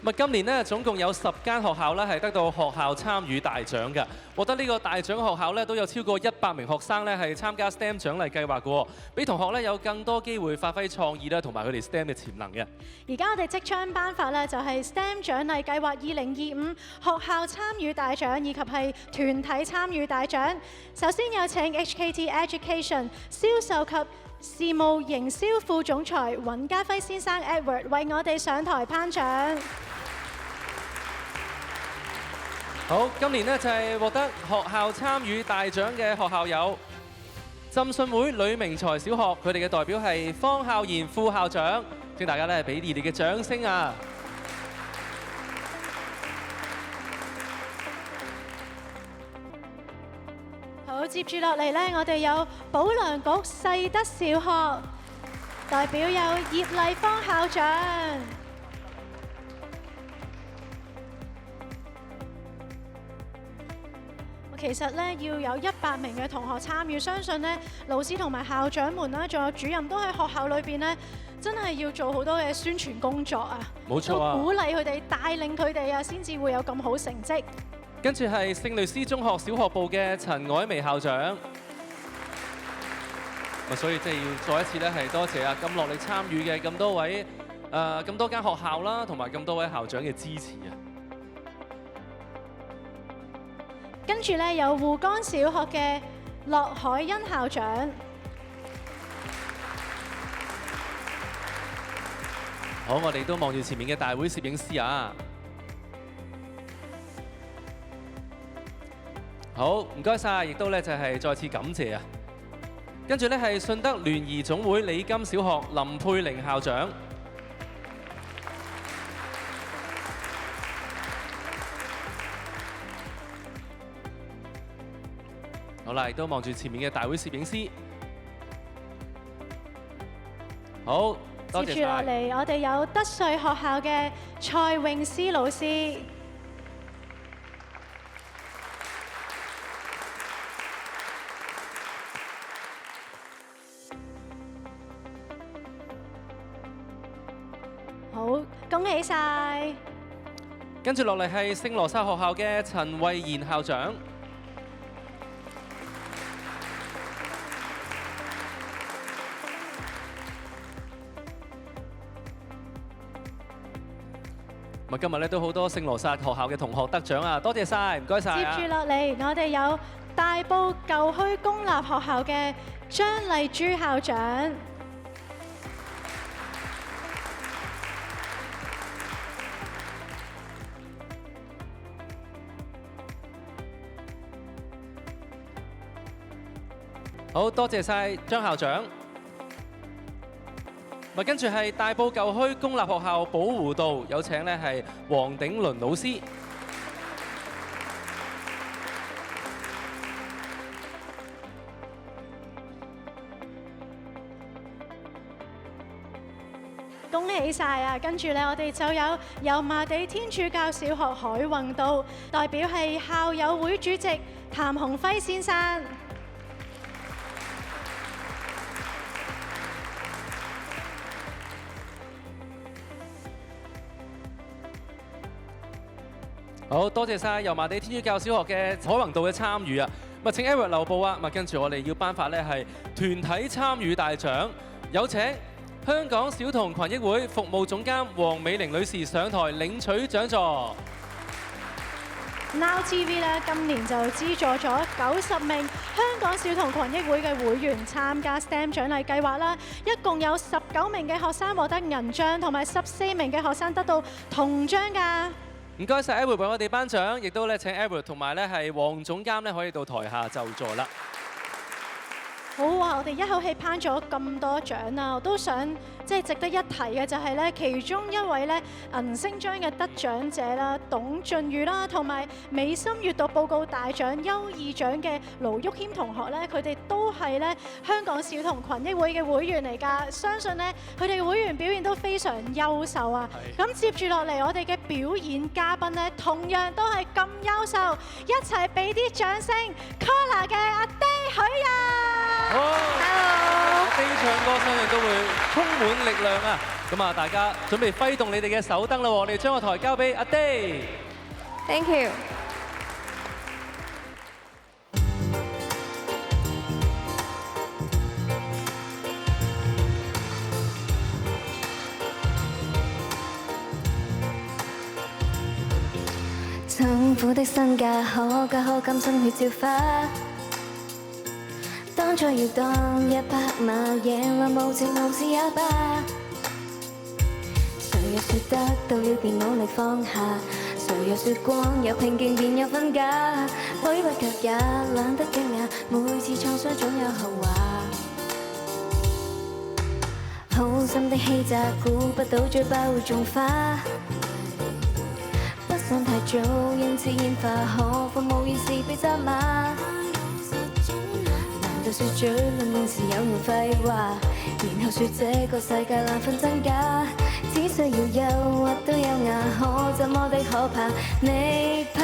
咁今年咧總共有10間學校咧係得到學校參與大獎嘅，獲得呢個大獎學校咧都有超過100名學生咧係參加 STEM 獎勵計劃嘅，俾同學咧有更多機會發揮創意啦，同埋佢哋 STEM 嘅潛能嘅。
而家我哋即將頒發咧就係 STEM 獎勵計劃2025學校參與大獎以及係團體參與大獎。首先有請 HKT Education 銷售及事務營銷副總裁尹家輝先生 Edward 為我哋上台頒獎。
好，今年呢就係獲得學校參與大獎嘅學校有浸信會呂明才小學，佢哋嘅代表係方孝賢副校長，請大家咧俾熱烈嘅掌聲啊！
好，接住落嚟呢，我哋有保良局世德小學，代表有葉麗芳校長。其實咧要有100名嘅同學參與，相信咧老師同埋校長們啦，仲有主任都喺學校裏邊咧，真係要做好多嘅宣傳工作啊！
冇錯啊！
都鼓勵佢哋，帶領佢哋啊，先至會有咁好成績。
跟住係聖雷斯中學小學部嘅陳凱薇校長，所以即係要再一次咧係多謝啊咁落力參與嘅咁多位咁多間學校啦，同埋咁多位校長嘅支持啊！
跟住咧有護崗小學嘅樂海欣校長。
好，我哋都望住前面嘅大會攝影師啊！好，唔該晒，亦都咧就係再次感謝啊！跟住咧係順德聯誼總會李金小學林佩玲校長。好啦，亦都望住前面嘅大會攝影師。好，多謝晒。
接住落嚟，我哋有德瑞學校嘅蔡詠詩老師。好，恭喜晒！
跟住落嚟係聖羅撒學校嘅陳慧賢校長。咁今日咧都好多聖羅撒學校嘅同學得獎啊！多謝晒，唔該晒。
接住落嚟，我哋有大埔舊墟公立學校嘅張麗珠校長。
好多謝晒張校長。跟住係大埔舊墟公立學校寶湖道，有請呢係黃鼎倫老師。
恭喜晒啊！跟住呢，我哋就有油麻地天主教小學海泓道，代表係校友會主席譚鴻輝先生。
好多謝晒油麻地天主教小學嘅海泓道嘅參與啊！咪請 Edward 留步啊！咪跟住我哋要頒發呢係團體參與大獎，有請香港小童群益會服務總監黃美玲女士上台領取獎座。
Now TV 咧今年就資助咗90名香港小童群益會嘅會員參加 STEM 獎勵計劃啦，一共有19名嘅學生獲得銀獎，同埋14名嘅學生得到銅獎㗎。
唔該晒 Edward 為我哋頒獎，亦都咧請 Edward 同埋咧係黃總監咧可以到台下就座啦。
好啊！我哋一口氣頒咗咁多獎啊，我都想即係值得一提嘅就係咧，其中一位咧銀星獎嘅得獎者啦，董俊宇啦，同埋美心閱讀報告大獎優異獎嘅盧旭謙同學咧，佢哋都係咧香港小童群益會嘅會員嚟㗎。相信咧佢哋嘅會員表現都非常優秀啊！咁接住落嚟，我哋嘅表演嘉賓咧，同樣都係咁優秀，一齊俾啲掌聲 ，Collar 嘅阿爹許仁。
好，阿爹唱歌相信都會充滿力量啊！咁啊，大家準備揮動你哋嘅手燈啦喎！我哋將個台交俾阿 Day。
Thank you。
痛苦的身價可甘心血照花。當初要當一匹馬，贏來無情無事也罷。誰又說得到了便努力放下？誰又說光有拼勁便有分假？許不及也懶得驚訝，每次創傷總有後話。好心的欺詐，估不到嘴巴會種花。不想太早因此煙化，何況無言時被責罵。難道說嘴論定時有用廢話，然後說這個世界難分真假？只需要誘惑都有牙，可怎麼的可怕？你怕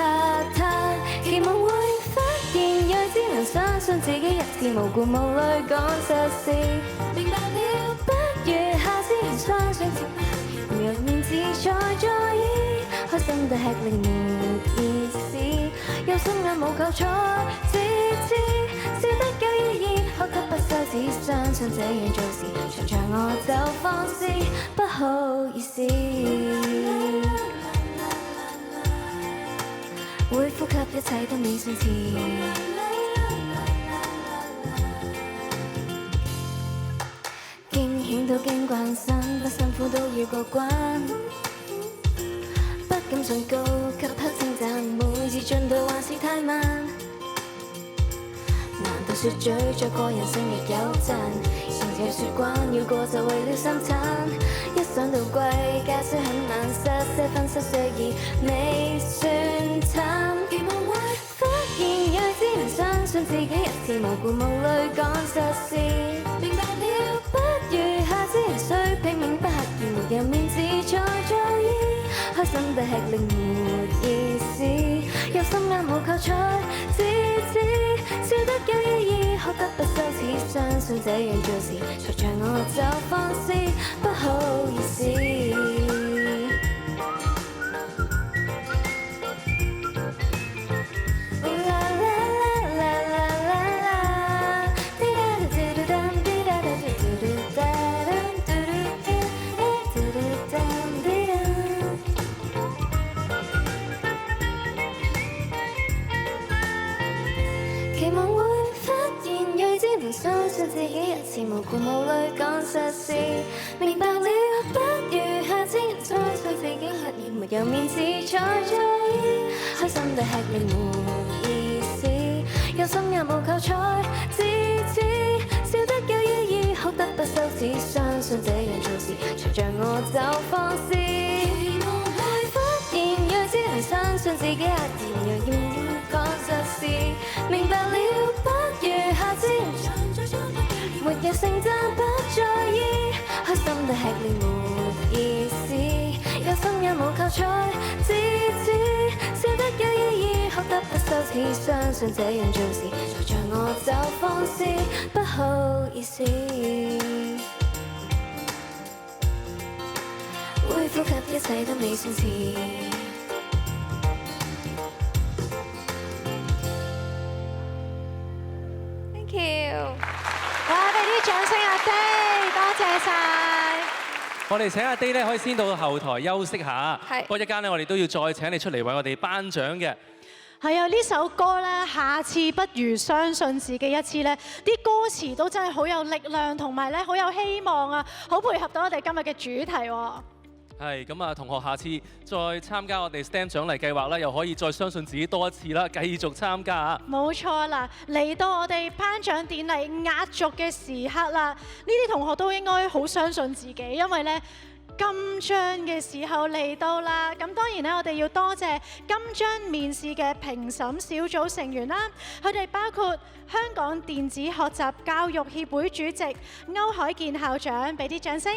他，期望會發現，若只能相信自己一次無故無慮講實事。明白了，不如下次仍相信自己，若面子再在意。開心的吃力沒意思，有心眼無求錯，自知笑得有意義，可給不羞恥，相信這樣做事，隨着我就放肆，不好意思。會呼吸一切都未算遲，驚險都經慣身，不辛苦都要過關。不敢上高級黑稱讚，每次進度還是太慢。難道說咀嚼個人性亦有賺？成日說慣要過就為了生產，一想到貴價雖很難，失些分失些意，未算慘。期望會發現，若只能相信自己一次無故無慮講實事。明白了，不如下次仍需拼命不刻意，沒有面子再在意。開心的吃力沒意思，有心眼無求才自知，笑得有意義，學得不羞恥，相信這樣做事，隨着我就放肆，不好意思。期望會發現，若只能相信自己一次無故無慮講實事。明白了，不如下次仍相信自己刻意沒有面子再在意。開心地吃力沒意思，有心眼無求才自知，笑得有意義，學得不羞恥，相信這樣做事，隨着我就放肆。期望會發現，若只能相信自己刻意又要講實事。明白了，不如下次沒有成讚不在意，開心地吃力沒意思，有心也無求才自知，笑得有意義，學得不羞恥，相信這樣做事，隨着我就放肆，不好意思。會呼吸一切都未算遲。
哇！俾啲掌聲阿 Day，多謝晒。
我哋請阿 Day 咧可以先到後台休息下，
係
不過一陣間咧我哋都要再請你出嚟為我哋頒獎嘅。
係啊，呢首歌咧，下次不如相信自己一次咧，啲歌詞都真係好有力量，同埋咧好有希望啊，好配合到我哋今日嘅主題喎。
係咁啊，同學下次再參加我哋 STEM 獎勵計劃啦，又可以再相信自己多一次啦，繼續參加啊！
冇錯啦，嚟到我哋頒獎典禮壓軸嘅時刻啦，呢啲同學都應該好相信自己，因為咧金章嘅時候嚟到啦。咁當然咧，我哋要多謝金章面試嘅評審小組成員啦，佢哋包括香港電子學習教育協會主席歐海健校長，俾啲掌聲。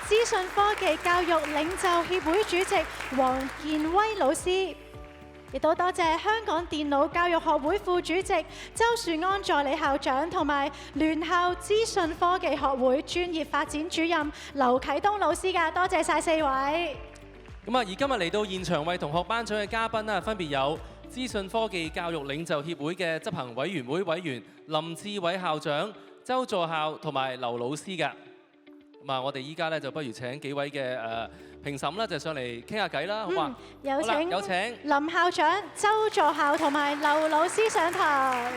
資訊科技教育領袖協會主席黃建威老師，亦都多謝香港電腦教育學會副主席周樹安助理校長同埋聯校資訊科技學會專業發展主任劉啟東老師㗎，多謝晒4位。
咁啊，而今日嚟到現場為同學頒獎嘅嘉賓啦，分別有資訊科技教育領袖協會嘅執行委員會委員林志偉校長、周助校同埋劉老師㗎。咁啊，我哋依家咧就不如請幾位嘅評審啦，就上嚟傾下偈啦，好嘛？
有請
有請
林校長、周助校同埋劉老師上台。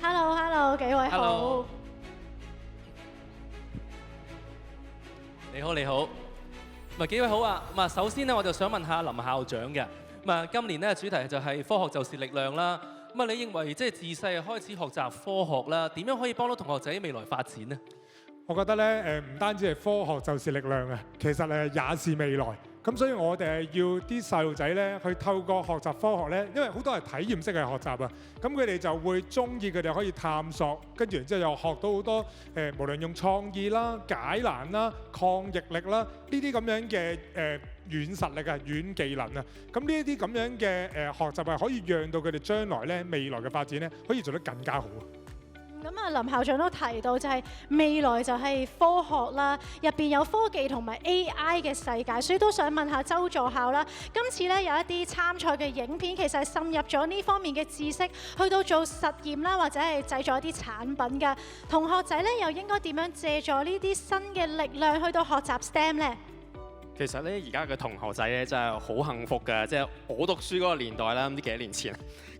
Hello， 幾位好。
你好，你好。咁啊，幾位好啊。咁啊，首先呢，我就想問下林校長嘅。咁啊，今年呢主題就係科學就是力量啦。咁啊，你認為即係自細開始學習科學啦，點樣可以幫到同學仔未來發展呢？
我覺得咧，唔單止係科學就是力量啊，其實也是未來。咁所以我哋係要啲細路仔咧去透過學習科學咧，因為好多係體驗式嘅學習啊，咁佢哋就會中意，佢哋可以探索，跟住然之後又學到好多無論用創意啦、解難啦、抗逆力啦呢啲咁樣嘅軟實力啊、軟技能啊，咁呢一啲咁樣嘅學習係可以讓到佢哋將來咧未來嘅發展咧可以做得更加好啊。
咁啊，林校長都提到就係未來就係科學啦，入邊有科技同埋 AI 嘅世界，所以都想問下周助校啦。今次咧有一啲參賽嘅影片，其實係滲入咗呢方面嘅知識，去到做實驗啦，或者係製作一啲產品㗎。同學仔咧又應該點樣借助呢啲新嘅力量去到學習 STEM 呢？
其實咧，而家嘅同學仔咧真係好幸福㗎，即係我讀書嗰個年代啦，唔知幾多年前。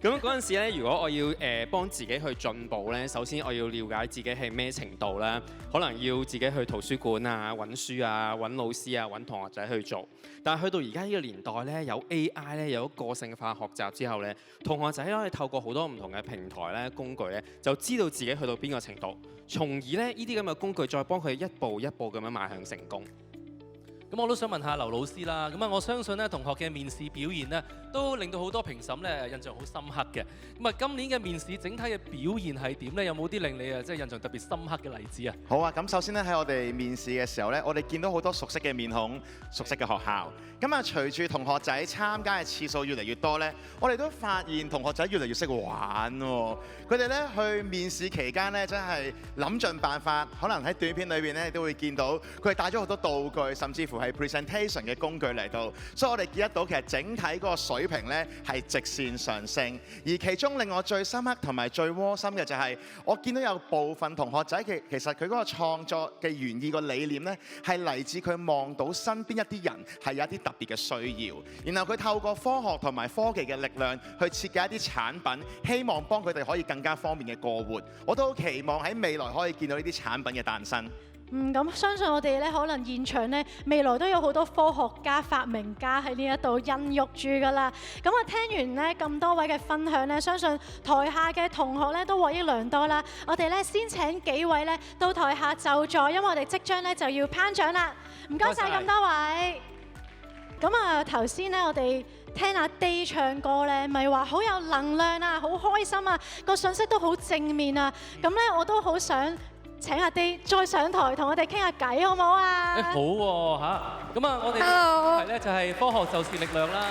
咁嗰陣時咧，如果我要幫自己去進步咧，首先我要了解自己係咩程度啦，可能要自己去圖書館啊、揾書啊、揾老師啊、揾同學仔去做。但係去到而家呢個年代咧，有 AI 咧，有個性化學習之後咧，同學仔可以透過好多唔同嘅平台咧、工具咧，就知道自己去到邊個程度，從而咧呢啲咁嘅工具再幫佢一步一步咁樣邁向成功。
咁我都想問下劉老師啦。咁啊，我相信咧同學嘅面試表現咧，都令到好多評審咧印象好深刻嘅。咁啊，今年嘅面試整體嘅表現係點咧？有冇啲令你即係印象特別深刻嘅例子啊？
好啊，咁首先咧喺我哋面試嘅時候咧，我哋見到好多熟悉嘅面孔、熟悉嘅學校。咁啊，隨住同學仔參加嘅次數越嚟越多咧，我哋都發現同學仔越嚟越識玩喎。佢哋咧去面試期間咧，真係諗盡辦法，可能喺短片裏邊咧都會見到佢哋帶咗好多道具，甚至乎係 presentation 嘅工具嚟到，所以我哋見得到其實整體嗰個水平咧係直線上升。而其中令我最深刻同埋最窩心嘅就係，我見到有部分同學仔其實佢嗰個創作嘅原意個理念咧係嚟自佢望到身邊一啲人係有一啲特別嘅需要，然後佢透過科學同埋科技嘅力量去設計一啲產品，希望幫佢哋可以更加方便嘅過活。我都好期望喺未來可以見到呢啲產品嘅誕生。
咁相信我哋咧，可能現場咧未來都有好多科學家、發明家喺呢一度孕育住㗎啦。咁我聽完咧咁多位嘅分享咧，相信台下嘅同學咧都獲益良多啦。我哋咧先請幾位咧到台下就座，因為我哋即將咧就要頒獎啦。唔該晒咁多位。咁啊頭先咧我哋聽阿 Day 唱歌咧，咪話好有能量啊，好開心啊，個信息都好正面啊。咁咧我都好想請阿 Day 再上台同我哋傾下偈，好唔好啊？
好喎嚇，咁啊，我哋係咧就係科學就是力量啦。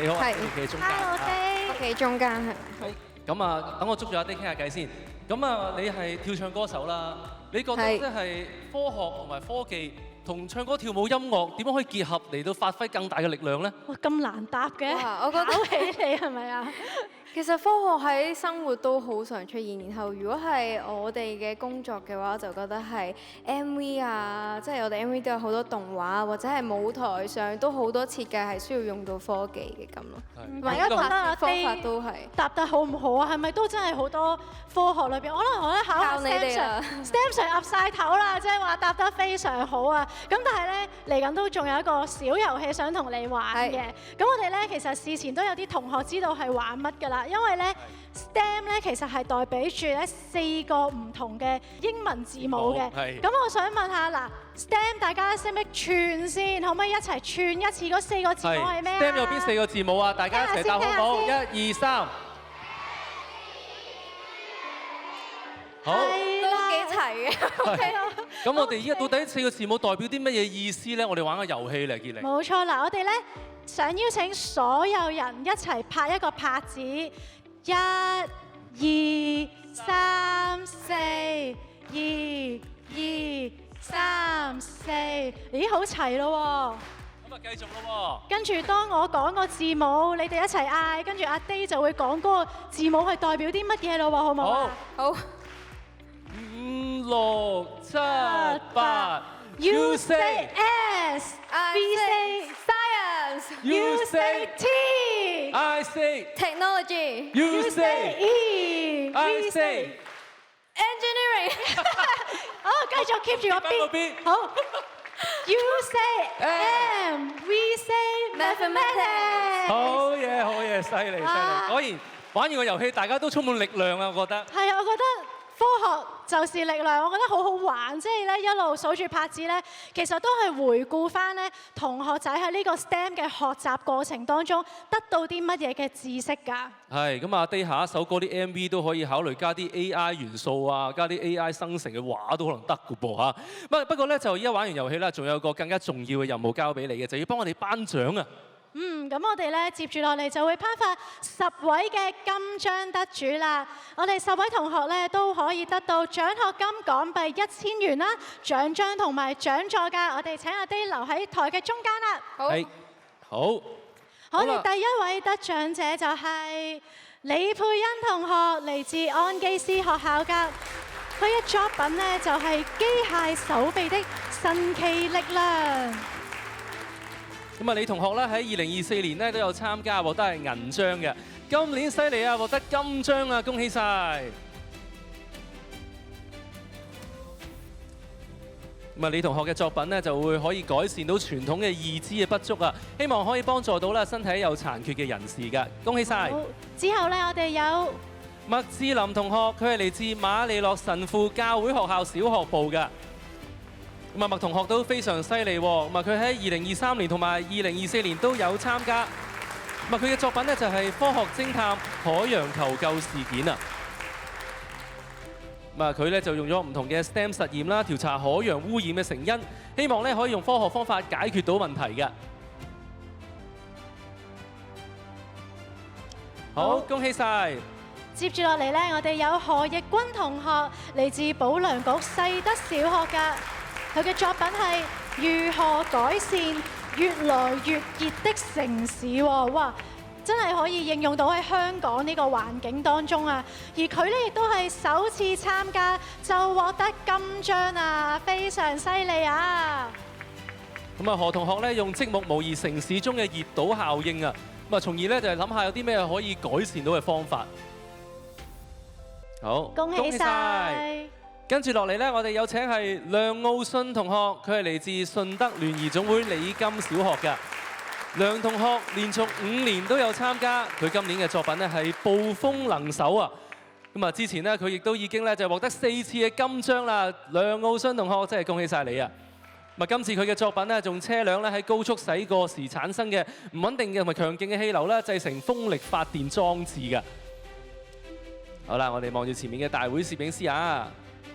你好啊，你企喺中間。
Hello Day，我企中間係。
咁啊，等我捉住阿 Day 傾下偈先。咁啊，你係跳唱歌手啦，你覺得即係科學同埋科技同唱歌跳舞音樂點樣可以結合嚟到發揮更大嘅力量咧？
哇，咁難答嘅，
我覺得
考起你係咪啊？
其實科學喺生活都好常出現，然後如果係我哋嘅工作嘅話，就覺得係 MV 啊，即係我哋 MV 都有好多動畫，或者係舞台上都好多設計係需要用到科技嘅咁咯。
大家覺得阿
方法都係
答得好唔好啊？係咪都真係好多科學裏邊？可能我咧考下 STEM Sir 岌晒頭啦，即係話答得非常好啊！咁但係咧嚟緊都仲有一個小遊戲想同你玩嘅。咁我哋咧其實事前都有啲同學知道係玩乜㗎啦。因為咧 STEM 咧其實係代表住咧4個唔同嘅英文字母嘅。咁我想問下嗱 ，STEM 大家識唔識串先？可唔可以一齊串一次嗰4個字母係咩啊
？STEM 有邊4個字母啊？大家一齊答好唔好？1、2、3。好，
都幾齊嘅。OK 啊。
咁我哋依家到底4個字母代表啲乜嘢意思咧？我哋玩個遊戲嚟，傑玲。
冇錯啦，我哋咧想邀請所有人一齊拍一個拍子，1、2、3、4，2、2、3、4，咦，好齊咯喎！
咁啊，繼續咯喎。
跟住當我講個字母，你哋一齊嗌，跟住阿 Day 就會講嗰個字母係代表啲乜嘢咯喎，好唔好啊？好。
5、6、7、8。
You say S, we say science. You say T,
I say
technology.
You say
E,
I say
engineering. 好，繼續 keep 住個 B。好。You say M, we say mathematics.
好嘢，好嘢，犀利，犀利！果然玩完個遊戲，大家都充滿力量啊！我覺得。
係啊，我覺得科學就是力量，我覺得好好玩，即係咧一路數住拍子咧，其實都係回顧翻咧同學仔喺呢個 STEM 嘅學習過程當中得到啲乜嘢嘅知識㗎。
係咁啊，Day下一首歌啲 MV 都可以考慮加啲 AI 元素啊，加啲 AI 生成嘅畫都可能得㗎噃嚇。不過咧就依家玩完遊戲啦，仲有個更加重要嘅任務交俾你嘅，就要幫我哋頒獎啊！
咁我哋咧接住落嚟就會頒發10位嘅金章得主啦。我哋10位同學咧都可以得到獎學金港幣1000元啦、獎章同埋獎座㗎。我哋請阿 Day 留喺台嘅中間啦。
好。
我哋第一位得獎者就係李佩欣同學，嚟自安基斯學校㗎。佢嘅作品咧就係機械手臂的神奇力量。
咁啊，李同學咧喺2024年咧都有參加，獲得係銀章嘅。今年犀利啊，獲得金章啊，恭喜晒！咁啊，李同學嘅作品咧就會可以改善到傳統嘅義肢嘅不足啊，希望可以幫助到咧身體有殘缺嘅人士㗎，恭喜晒！
之後咧，我哋有
麥志林同學，佢係嚟自馬利諾神父教會學校小學部㗎。咁啊，麥同學都非常犀利喎。咁啊，佢喺2023年同埋2024年都有參加。咁啊，佢嘅作品咧就係科學偵探海洋求救事件啊。咁啊，佢咧就用咗唔同嘅 STEM 實驗啦，調查海洋污染嘅成因，希望咧可以用科學方法解決到問題嘅。好，恭喜晒！
接住落嚟咧，我哋有何奕君同學，嚟自保良局世德小學㗎。佢嘅作品係如何改善越來越熱的城市喎，哇！真係可以應用到喺香港呢個環境當中啊！而佢咧亦都係首次參加就獲得金章啊，非常犀利啊！
咁啊，何同學咧用積木模擬城市中嘅熱島效應啊，咁啊，從而咧就係諗下有啲咩可以改善到嘅方法。好，
恭喜晒！
跟住落嚟咧，我哋有請係梁傲信同學，佢係嚟自順德聯誼總會李金小學嘅。梁同學連續5年都有參加，佢今年嘅作品咧係暴風能手啊！咁啊，之前咧佢亦都已經咧就獲得4次嘅金章啦。梁傲信同學真係恭喜晒你啊！咁啊，今次佢嘅作品咧，用車輛咧喺高速駛過時產生嘅唔穩定嘅同埋強勁嘅氣流咧，製成風力發電裝置嘅。好啦，我哋望住前面嘅大會攝影師啊！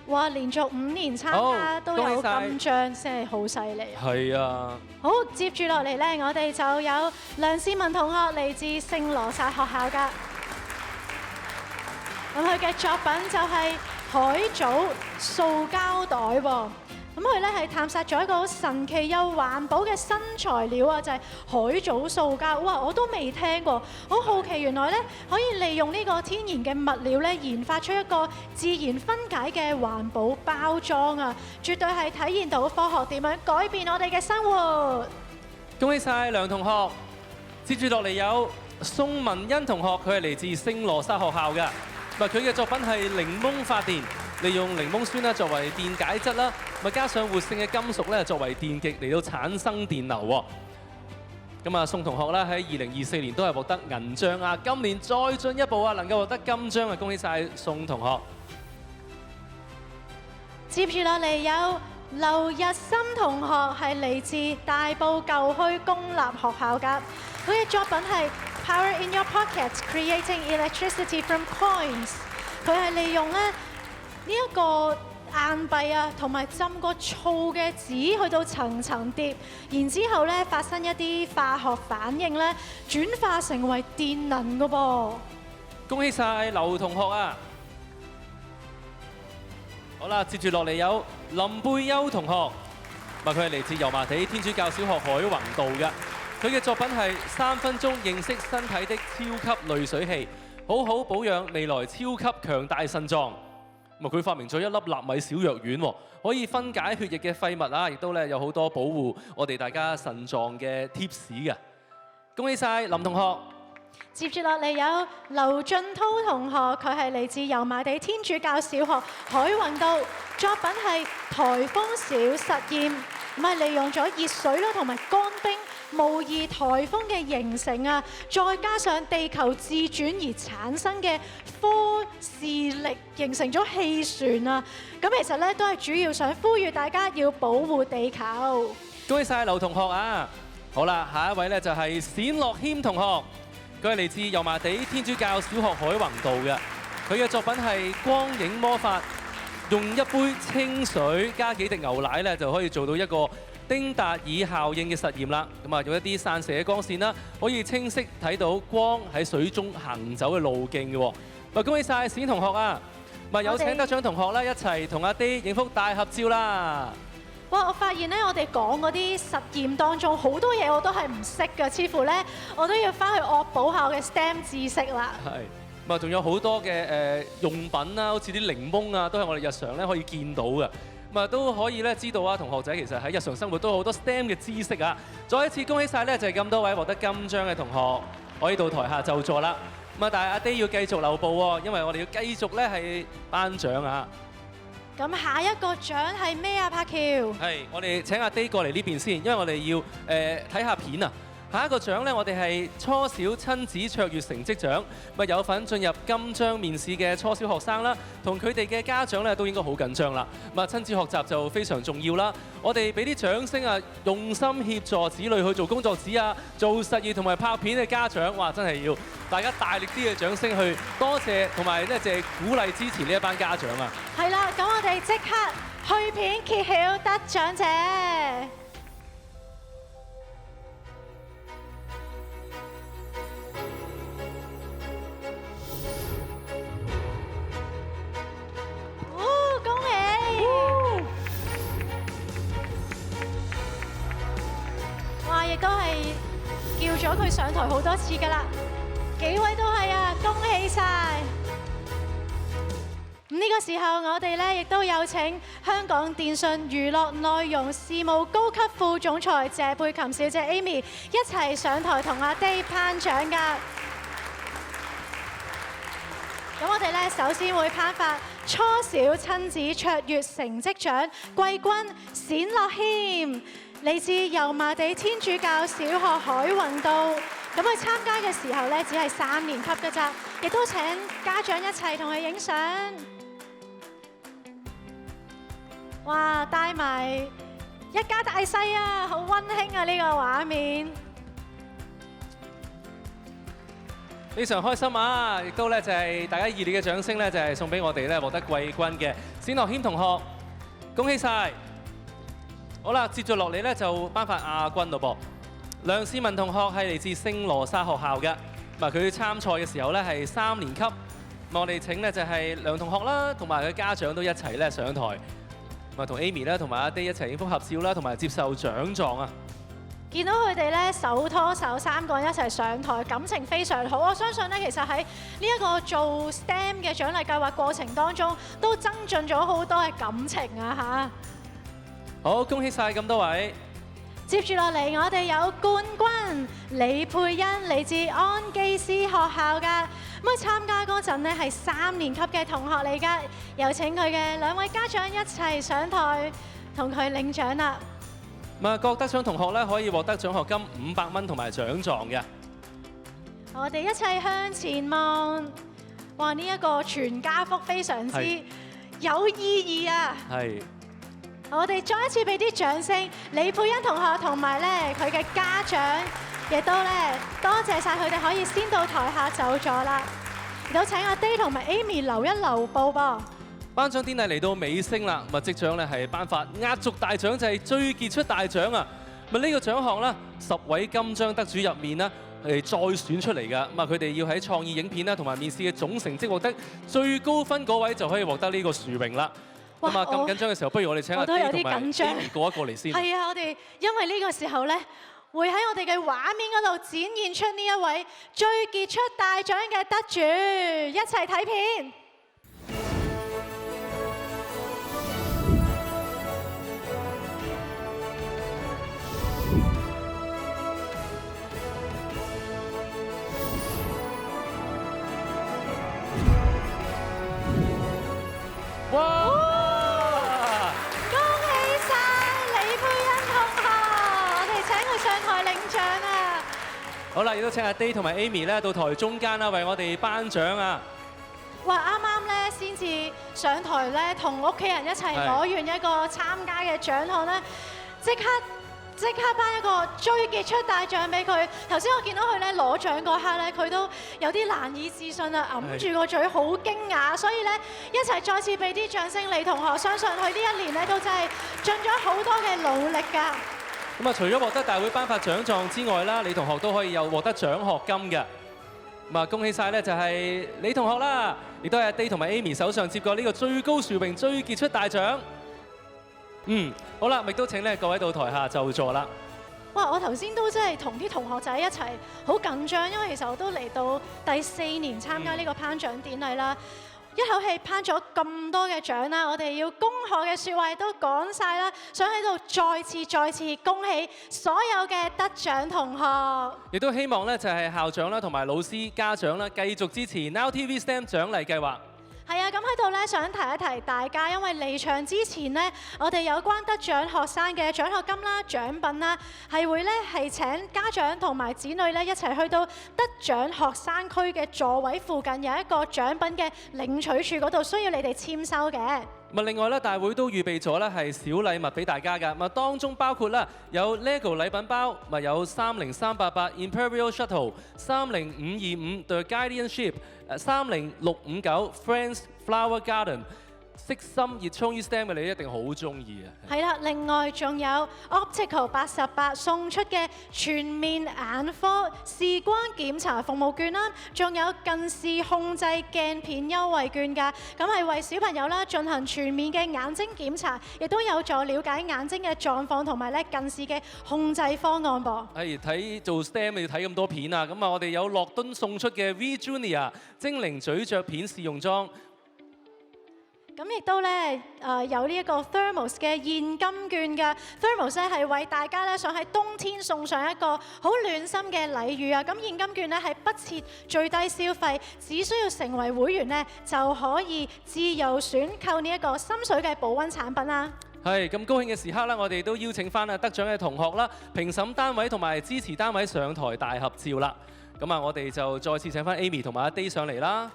哇！連續5年參加都有金章，真係好犀利。
係啊！
好，接住落嚟咧，我哋就有梁思文同學，嚟自聖羅撒學校㗎。咁佢嘅作品就係海藻塑膠袋喎。咁佢咧係探索咗一個好神奇又環保嘅新材料啊，就係海藻塑膠。哇！我都未聽過，好好奇原來咧可以利用呢個天然嘅物料咧，研發出一個自然分解嘅環保包裝啊！絕對係體現到科學點樣改變我哋嘅生活。
恭喜晒梁同學！接住落嚟有宋文欣同學，佢係嚟自聖羅撒學校嘅。佢嘅作品係檸檬發電。利用檸檬酸作為電解質啦，咪加上活性嘅金屬咧作為電極嚟到產生電流喎。咁啊，宋同學咧喺2024年都係獲得銀章啊，今年再進一步啊，能夠獲得金章啊，恭喜晒宋同學！
接住落嚟有劉日森同學，係嚟自大埔舊墟公立學校㗎。佢嘅作品係 Power in Your Pockets Creating Electricity from Coins。佢係利用咧呢一個硬幣啊，同埋浸過醋嘅紙去到層層疊，然之後咧發生一啲化學反應咧，轉化成為電能㗎噃。
恭喜晒劉同學啊！好啦，接住落嚟有林貝優同學，佢係嚟自油麻地天主教小學海泓道嘅。佢嘅作品係3分鐘認識身體的超級濾水器，好好保養未來超級強大腎臟。佢發明咗一粒納米小藥丸，可以分解血液嘅廢物啊，亦都咧有好多保護我哋大家腎臟嘅 tips 嘅。恭喜晒林同學！
接住落嚟有劉俊滔同學，佢係嚟自油麻地天主教小學海泓道，作品係颱風小實驗，利用咗熱水啦同埋乾冰模擬颱風嘅形成啊，再加上地球自轉而產生嘅科氏力，形成咗氣旋啊！咁其實咧都係主要想呼籲大家要保護地球。
恭喜晒劉同學啊！好啦，下一位咧就係冼樂謙同學。佢係嚟自油麻地天主教小學海泓道嘅，佢嘅作品係光影魔法，用一杯清水加幾滴牛奶咧就可以做到一個丁達爾效應嘅實驗啦。用一啲散射嘅光線啦，可以清晰睇到光喺水中行走嘅路徑嘅喎。恭喜晒冼同學啊！有請得獎同學咧一齊同阿 Day 影幅大合照啦！
哇！我發現咧，我哋講嗰啲實驗當中好多嘢我都係唔識嘅，似乎咧我都要翻去惡補下我嘅 STEM 知識啦。
係，仲有好多嘅用品啦，好似啲檸檬啊，都係我哋日常咧可以見到嘅。都可以咧知道啊，同學仔其實喺日常生活都有好多 STEM 嘅知識啊！再一次恭喜晒咧，就係咁多位獲得金章嘅同學，可以到台下就座啦。但係阿 Day 要繼續留步喎，因為我哋要繼續咧係頒獎啊！
咁下一個獎係咩啊？柏橋？
係，我哋請阿 Day 過嚟呢邊先，因為我哋要睇下片啊。下一個獎咧，我哋係初小親子卓越成績獎，有份進入金章面試嘅初小學生啦，同佢哋嘅家長咧都應該好緊張啦。親子學習就非常重要啦。我哋俾啲掌聲啊，用心協助子女去做工作紙啊、做實驗同埋拍片嘅家長，哇！真係要大家大力啲嘅掌聲去多謝同埋咧，謝鼓勵支持呢一班家長啊！
係啦，咁我哋即刻去片揭曉得獎者。恭喜！哇，亦都係叫咗佢上台好多次㗎啦，幾位都係啊，恭喜晒！呢個時候，我哋咧亦都有請香港電訊娛樂內容事務高級副總裁謝佩琴小姐 Amy 一齊上台同阿 Day 頒獎㗎。咁我哋咧首先會頒發初小親子卓越成績獎季軍冼樂謙，嚟自油麻地天主教小學海泓道。咁佢參加嘅時候咧只係3年級㗎咋，亦都請家長一齊同佢影相。哇！帶埋一家大細啊，好溫馨啊！呢個畫面
非常開心啊！亦都咧就係大家熱烈嘅掌聲咧，就係送俾我哋咧獲得季軍嘅冼樂謙同學，恭喜晒！好啦，接住落嚟咧就頒發亞軍咯噃。梁思文同學係嚟自聖羅莎學校嘅，佢參賽嘅時候咧係3年級。我哋請咧就係梁同學啦，同埋佢家長都一齊咧上台。同 Amy 咧，同埋阿 Day 一齊影幅合照啦，同埋接受獎狀啊！
見到佢哋咧手拖手3個人一齊上台，感情非常好。我相信咧，其實喺呢一個做 STEM 嘅獎勵計劃過程當中，都增進咗好多嘅感情啊！嚇！
好，恭喜晒咁多位！
接住落嚟，我哋有冠軍李佩欣，嚟自安基斯學校㗎。咁參加嗰陣咧係3年級嘅同學嚟㗎，有請佢嘅2位家長一齊上台同佢領獎啦。
各得獎同學咧可以獲得獎學金500蚊同埋獎狀嘅。
我哋一齊向前望，哇！呢一個全家福非常之有意義啊！係。我哋再一次俾啲掌聲，李佩欣同學同埋咧佢嘅家長，亦都咧多謝晒佢哋可以先到台下就座啦。亦都請阿 Day 同埋 Amy 留一留步噃。
頒獎典禮嚟到尾聲啦，即將咧係頒發壓軸大獎，就係最傑出大獎啊！呢個獎項啦，10位金章得主入面啦，係再選出嚟㗎。佢哋要喺創意影片啦同埋面試嘅總成績獲得最高分嗰位就可以獲得呢個殊榮啦。咁緊張嘅時候，不如我哋請阿 Day 同埋 Amy 過一過嚟先。
係啊，我哋因為呢個時候咧，會喺我哋嘅畫面嗰度展現出呢一位最傑出大獎嘅得主，一齊睇片。
哇！
恭喜晒李佩欣同學，我哋請佢上台領獎啊！
好啦，亦都請阿 Day 同埋 Amy 咧到台中間啦，為我哋頒獎啊！
哇！啱啱咧先至上台咧，同屋企人一齊攞完一個參加嘅獎項咧，即刻頒一個最傑出大獎俾佢。頭先我見到佢咧攞獎嗰刻咧，佢都有啲難以置信啊，揞住個嘴好驚訝。所以咧，一齊再次俾啲掌聲，李同學，相信佢呢一年咧都真係盡咗好多嘅努力㗎。
除咗獲得大會頒發獎狀之外啦，李同學都可以有獲得獎學金嘅。恭喜晒咧，就係李同學啦，亦都係阿 Day 同埋 Amy 手上接過呢個最高殊榮最傑出大獎。好啦，亦都請咧各位到台下就座啦。
哇！我頭先都真係同啲同學仔一齊好緊張，因為其實我都嚟到第4年參加呢個頒獎典禮啦。一口氣頒咗咁多嘅獎啦，我哋要恭賀嘅説話亦都講晒啦，想喺度再次恭喜所有嘅得獎同學。
亦都希望咧就係校長啦同埋老師家長啦繼續支持 Now TV STEM 獎勵計劃。
係啊，咁喺度咧想提一提大家，因為離場之前呢，我哋有關得獎學生嘅獎學金啦、獎品啦，係會咧係請家長同埋子女咧一齊去到得獎學生區嘅座位附近有一個獎品嘅領取處嗰度，需要你哋簽收嘅。
另外咧，大會都預備咗咧係小禮物俾大家㗎。當中包括啦有 LEGO 禮品包，有30388 Imperial Shuttle、30525 The Guardian Ship、30659 Friends Flower Garden。悉心熱衷於 STEM 嘅你一定好中意啊！
係啦，另外仲有 Optical 88送出嘅全面眼科視光檢查服務券啦，仲有近視控制鏡片優惠券㗎。咁係為小朋友啦進行全面嘅眼睛檢查，亦都有助了解眼睛嘅狀況同埋咧近視嘅控制方案噃。
睇做 STEM 要睇咁多片啊！我哋有樂敦送出嘅 V Junior 精靈咀嚼片試用裝。
咁亦都咧有呢一個 Thermos 嘅現金券嘅 Thermos 咧係為大家咧想喺冬天送上一個好暖心嘅禮遇啊！咁現金券咧係不設最低消費，只需要成為會員咧就可以自由選購呢一個心水嘅保溫產品啦。
係咁高興嘅時刻啦，我哋都邀請翻得獎嘅同學啦、評審單位同埋支持單位上台大合照啦。我哋就再次請翻 Amy 同埋阿 Day 上嚟啦。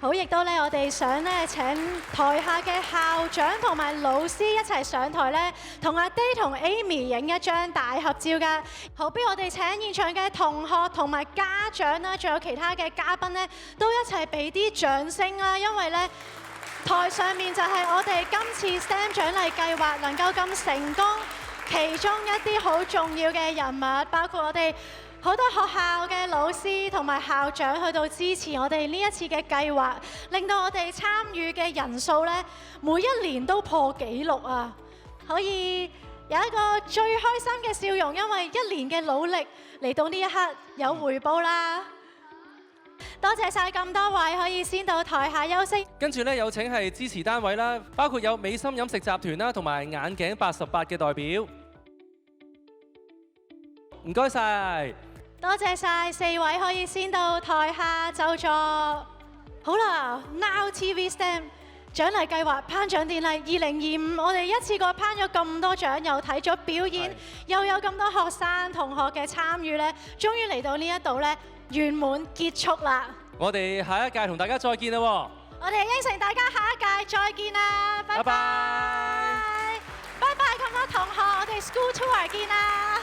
好，亦都咧，我哋想咧請台下嘅校長同埋老師一齊上台咧，同阿 Day 同 Amy 影一張大合照㗎。好，不如我哋請現場嘅同學同埋家長啦，仲有其他嘅嘉賓咧，都一齊俾啲掌聲啦，因為咧台上面就係我哋今次 STEM 獎勵計劃能夠咁成功，其中一啲好重要嘅人物，包括我哋好多學校嘅老師同埋校長去到支持我哋呢一次嘅計劃，令到我哋參與嘅人數咧，每一年都破紀錄啊！可以有一個最開心嘅笑容，因為一年嘅努力嚟到呢一刻有回報啦！多謝晒咁多位，可以先到台下休息。
跟住咧有請係支持單位啦，包括有美心飲食集團啦，同埋眼鏡88嘅代表。唔該晒。
多謝晒4位，可以先到台下就座。好啦 ，Now TV STEM 獎勵計劃頒獎典禮2025，我哋一次過頒咗咁多獎，又睇咗表演，又有咁多學生同學嘅參與咧，終於嚟到呢一度咧圓滿結束啦。
我哋下一屆同大家再見啦喎！
我哋應承大家下一屆再見啦，拜拜！拜拜咁多同學，我哋 School Tour 見啦！